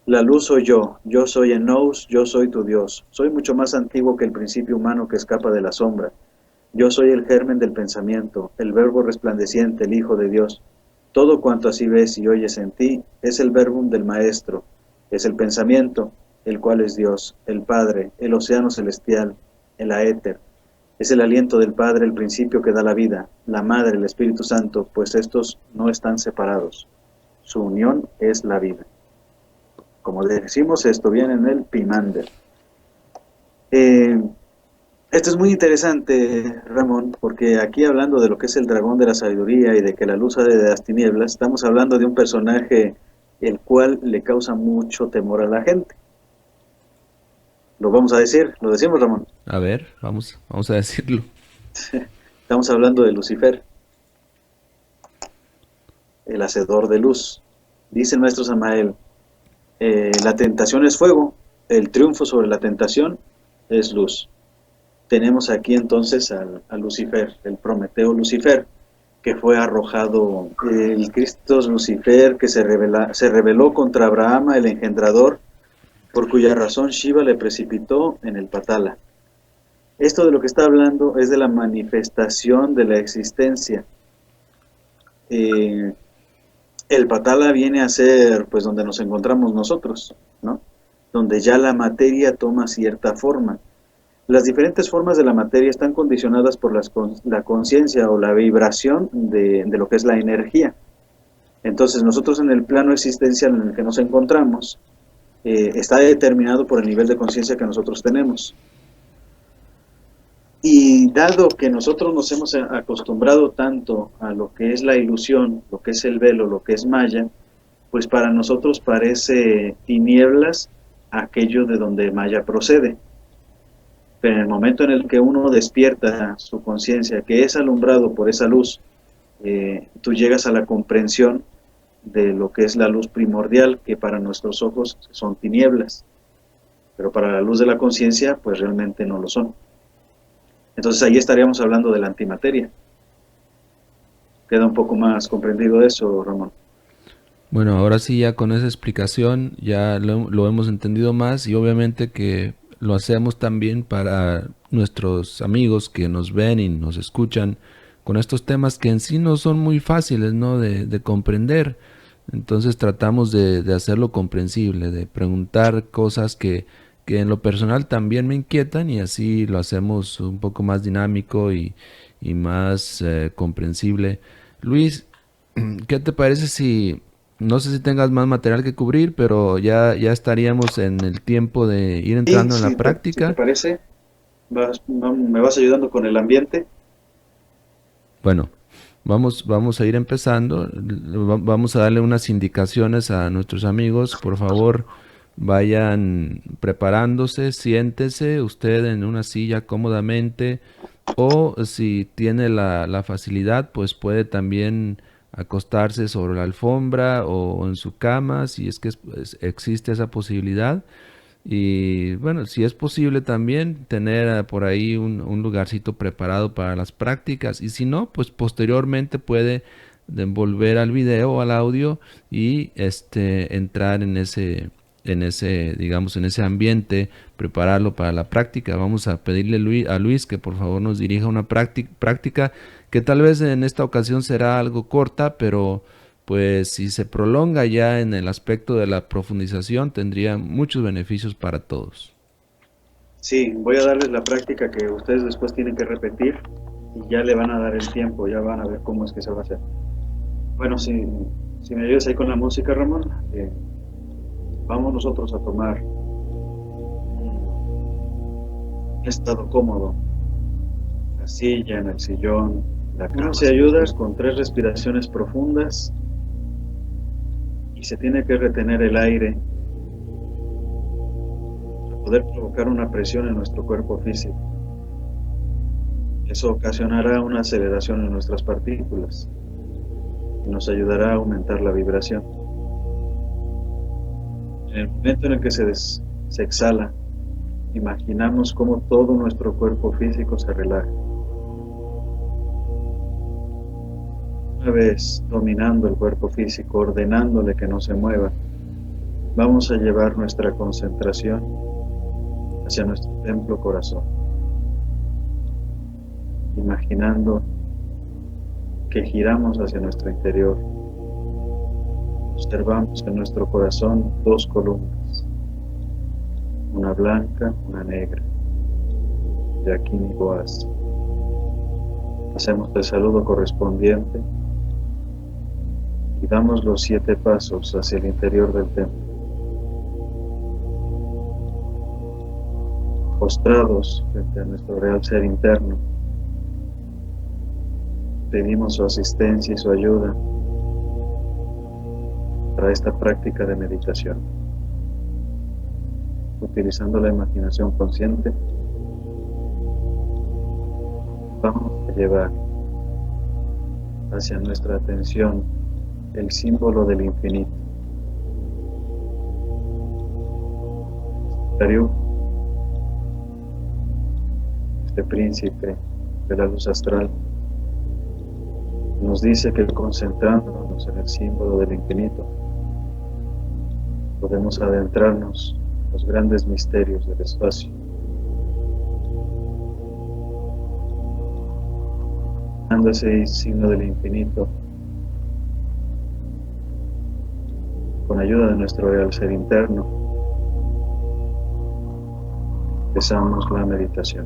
[SPEAKER 2] La luz soy yo soy Enous, yo soy tu Dios. Soy mucho más antiguo que el principio humano que escapa de la sombra. Yo soy el germen del pensamiento, el verbo resplandeciente, el Hijo de Dios. Todo cuanto así ves y oyes en ti es el verbum del Maestro, es el pensamiento, el cual es Dios, el Padre, el océano celestial, el aéter. Es el aliento del Padre, el principio que da la vida, la Madre, el Espíritu Santo, pues estos no están separados. Su unión es la vida. Como decimos, esto viene en el Pimander. Esto es muy interesante, Ramón, porque aquí hablando de lo que es el dragón de la sabiduría y de que la luz sale de las tinieblas, estamos hablando de un personaje el cual le causa mucho temor a la gente. Lo vamos a decir, lo decimos, Ramón.
[SPEAKER 1] A ver, vamos a decirlo.
[SPEAKER 2] Estamos hablando de Lucifer, el hacedor de luz. Dice el maestro Samael, la tentación es fuego, el triunfo sobre la tentación es luz. Tenemos aquí entonces a Lucifer, el Prometeo Lucifer, que fue arrojado, el Cristo Lucifer, que se rebeló contra Abraham, el engendrador, por cuya razón Shiva le precipitó en el Patala. Esto de lo que está hablando es de la manifestación de la existencia. El Patala viene a ser pues donde nos encontramos nosotros, ¿no? Donde ya la materia toma cierta forma. Las diferentes formas de la materia están condicionadas por la conciencia o la vibración de lo que es la energía. Entonces nosotros en el plano existencial en el que nos encontramos está determinado por el nivel de conciencia que nosotros tenemos. Y dado que nosotros nos hemos acostumbrado tanto a lo que es la ilusión, lo que es el velo, lo que es Maya, pues para nosotros parece tinieblas aquello de donde Maya procede. Pero en el momento en el que uno despierta su conciencia, que es alumbrado por esa luz, tú llegas a la comprensión de lo que es la luz primordial, que para nuestros ojos son tinieblas, pero para la luz de la conciencia, pues realmente no lo son. Entonces ahí estaríamos hablando de la antimateria. ¿Queda un poco más comprendido eso, Ramón?
[SPEAKER 1] Bueno, ahora sí, ya con esa explicación ya lo hemos entendido más, y obviamente que lo hacemos también para nuestros amigos que nos ven y nos escuchan con estos temas que en sí no son muy fáciles, ¿no?, de comprender. Entonces tratamos de hacerlo comprensible, de preguntar cosas que en lo personal también me inquietan, y así lo hacemos un poco más dinámico y más comprensible. Luis, ¿qué te parece si, no sé si tengas más material que cubrir, pero ya estaríamos en el tiempo de ir
[SPEAKER 2] Sí,
[SPEAKER 1] entrando en la
[SPEAKER 2] si te
[SPEAKER 1] práctica?
[SPEAKER 2] parece, me vas ayudando con el ambiente.
[SPEAKER 1] Bueno, vamos a ir empezando. Vamos a darle unas indicaciones a nuestros amigos. Por favor, vayan preparándose, siéntese usted en una silla cómodamente, o si tiene la facilidad, pues puede también acostarse sobre la alfombra o en su cama, si es que existe esa posibilidad. Y bueno, si es posible también tener por ahí un lugarcito preparado para las prácticas. Y si no, pues posteriormente puede volver al video o al audio y entrar en ese, digamos, en ese ambiente, prepararlo para la práctica. Vamos a pedirle a Luis que por favor nos dirija una práctica que tal vez en esta ocasión será algo corta, pero pues si se prolonga ya en el aspecto de la profundización, tendría muchos beneficios para todos.
[SPEAKER 2] Sí, voy a darles la práctica que ustedes después tienen que repetir y ya le van a dar el tiempo, ya van a ver cómo es que se va a hacer. Bueno, si me ayudas ahí con la música, Ramón, vamos nosotros a tomar un estado cómodo, en la silla, en el sillón, la cama. Uno se ayuda con 3 respiraciones profundas y se tiene que retener el aire para poder provocar una presión en nuestro cuerpo físico. Eso ocasionará una aceleración en nuestras partículas y nos ayudará a aumentar la vibración. En el momento en el que se exhala, imaginamos cómo todo nuestro cuerpo físico se relaja. Una vez dominando el cuerpo físico, ordenándole que no se mueva, vamos a llevar nuestra concentración hacia nuestro templo corazón, imaginando que giramos hacia nuestro interior. Observamos en nuestro corazón 2 columnas, una blanca, una negra, Yaquín y Boaz. Hacemos el saludo correspondiente y damos los 7 pasos hacia el interior del templo. Postrados frente a nuestro real ser interno, pedimos su asistencia y su ayuda para esta práctica de meditación. Utilizando la imaginación consciente, vamos a llevar hacia nuestra atención el símbolo del infinito. Darío, este príncipe de la luz astral, nos dice que concentrándonos en el símbolo del infinito, podemos adentrarnos en los grandes misterios del espacio. Dando ese signo del infinito, con ayuda de nuestro real ser interno, empezamos la meditación.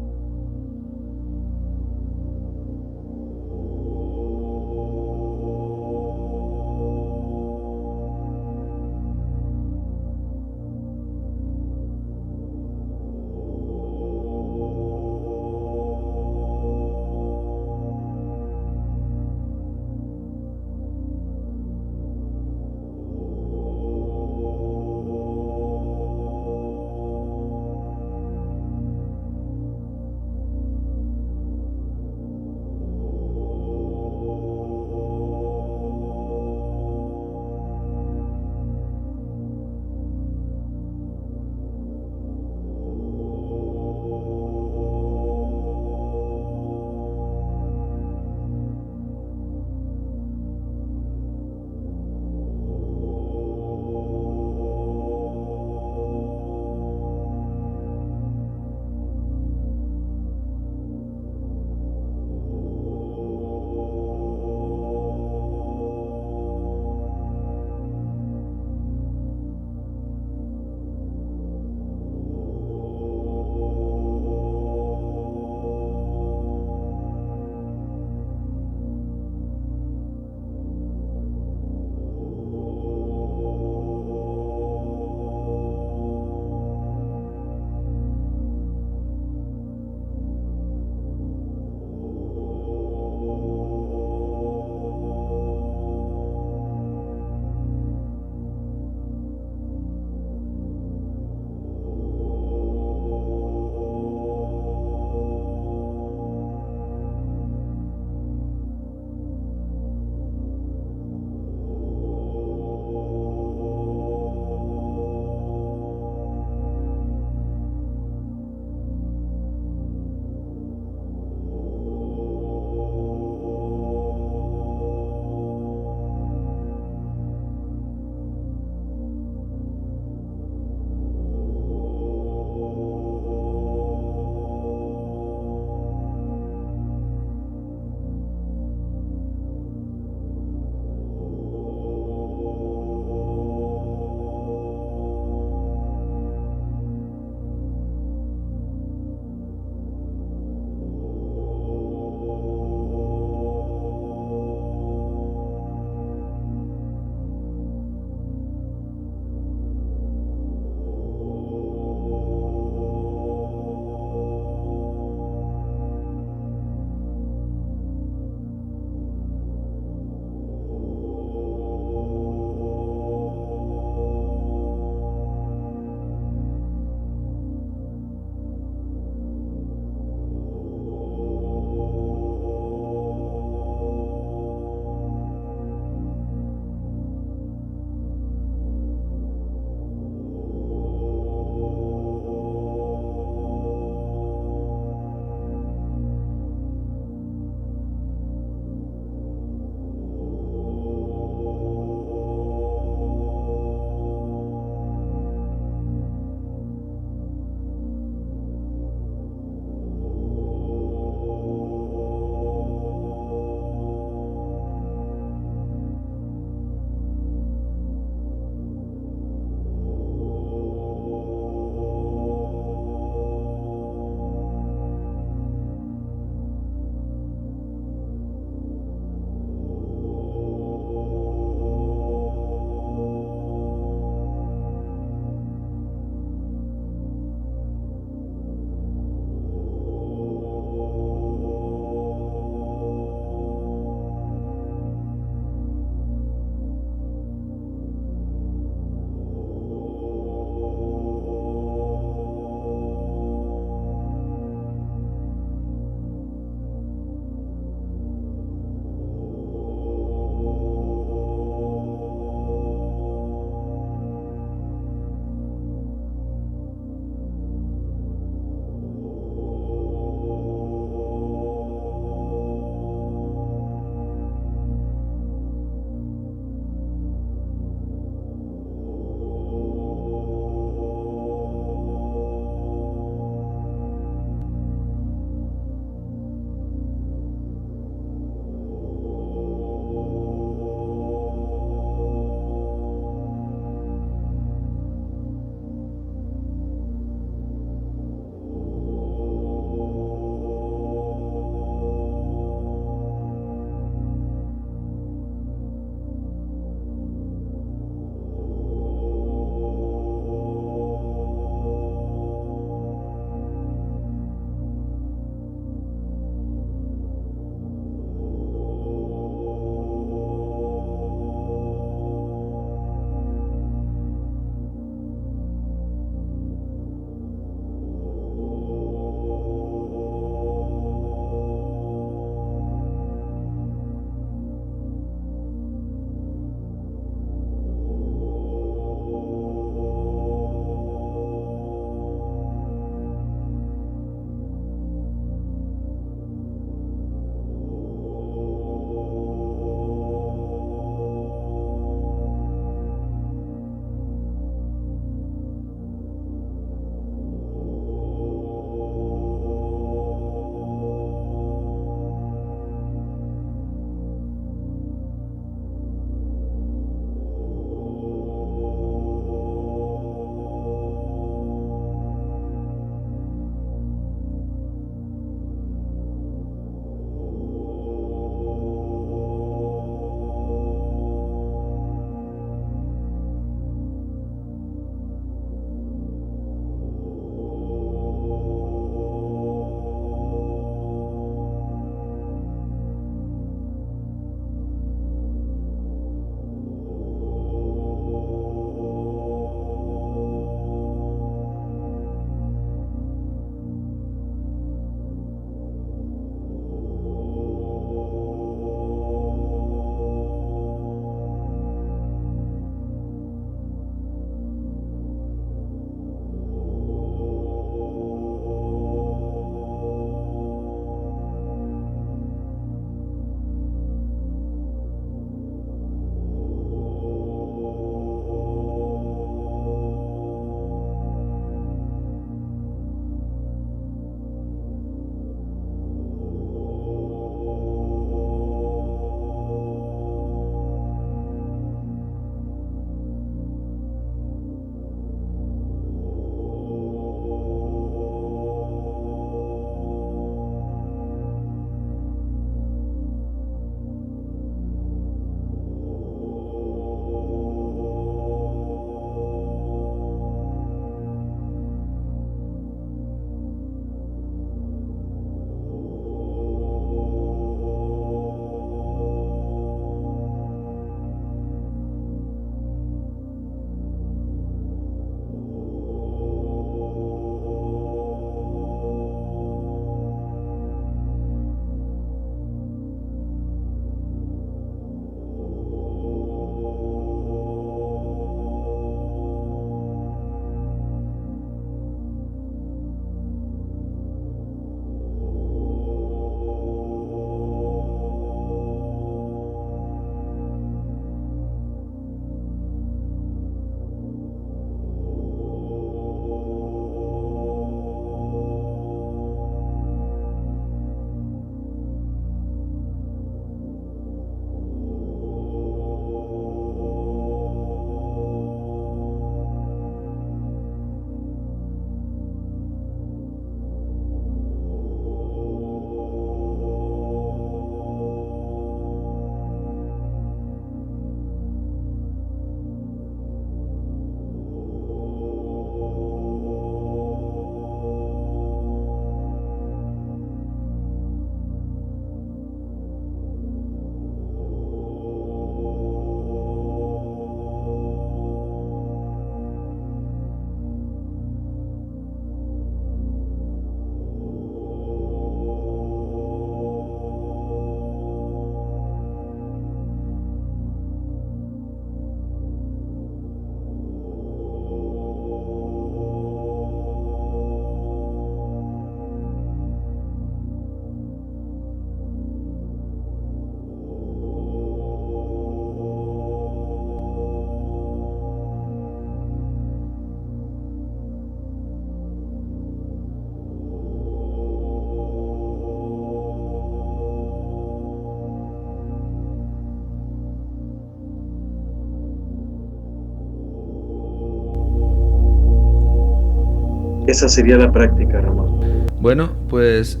[SPEAKER 2] esa sería la práctica, Ramón.
[SPEAKER 1] Bueno, pues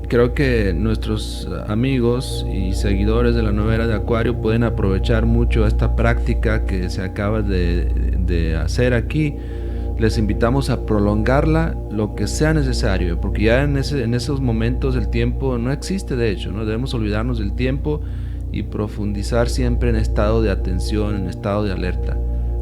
[SPEAKER 1] creo que nuestros amigos y seguidores de la nueva era de Acuario pueden aprovechar mucho esta práctica que se acaba de hacer aquí. Les invitamos a prolongarla lo que sea necesario, porque ya en esos momentos el tiempo no existe, de hecho, no debemos olvidarnos del tiempo y profundizar siempre en estado de atención, en estado de alerta.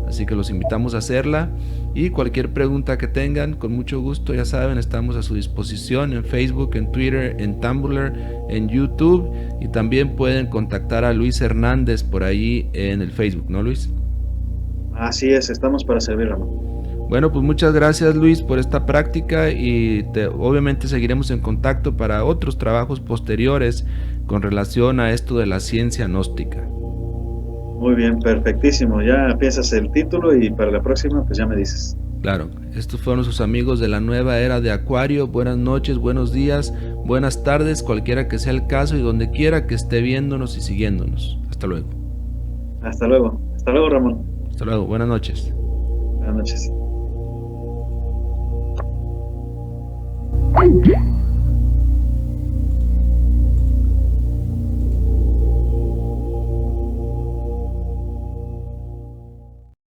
[SPEAKER 1] Así que los invitamos a hacerla, y cualquier pregunta que tengan, con mucho gusto, ya saben, estamos a su disposición en Facebook, en Twitter, en Tumblr, en YouTube, y también pueden contactar a Luis Hernández por ahí en el Facebook, ¿no, Luis?
[SPEAKER 2] Así es, estamos para servir, Ramón.
[SPEAKER 1] Bueno, pues muchas gracias, Luis, por esta práctica, y obviamente seguiremos en contacto para otros trabajos posteriores con relación a esto de la ciencia gnóstica.
[SPEAKER 2] Muy bien, perfectísimo. Ya piensas el título y para la próxima pues ya me dices.
[SPEAKER 1] Claro, estos fueron sus amigos de la nueva era de Acuario. Buenas noches, buenos días, buenas tardes, cualquiera que sea el caso y donde quiera que esté viéndonos y siguiéndonos. Hasta luego.
[SPEAKER 2] Hasta luego. Hasta luego, Ramón.
[SPEAKER 1] Hasta luego, buenas noches.
[SPEAKER 2] Buenas noches.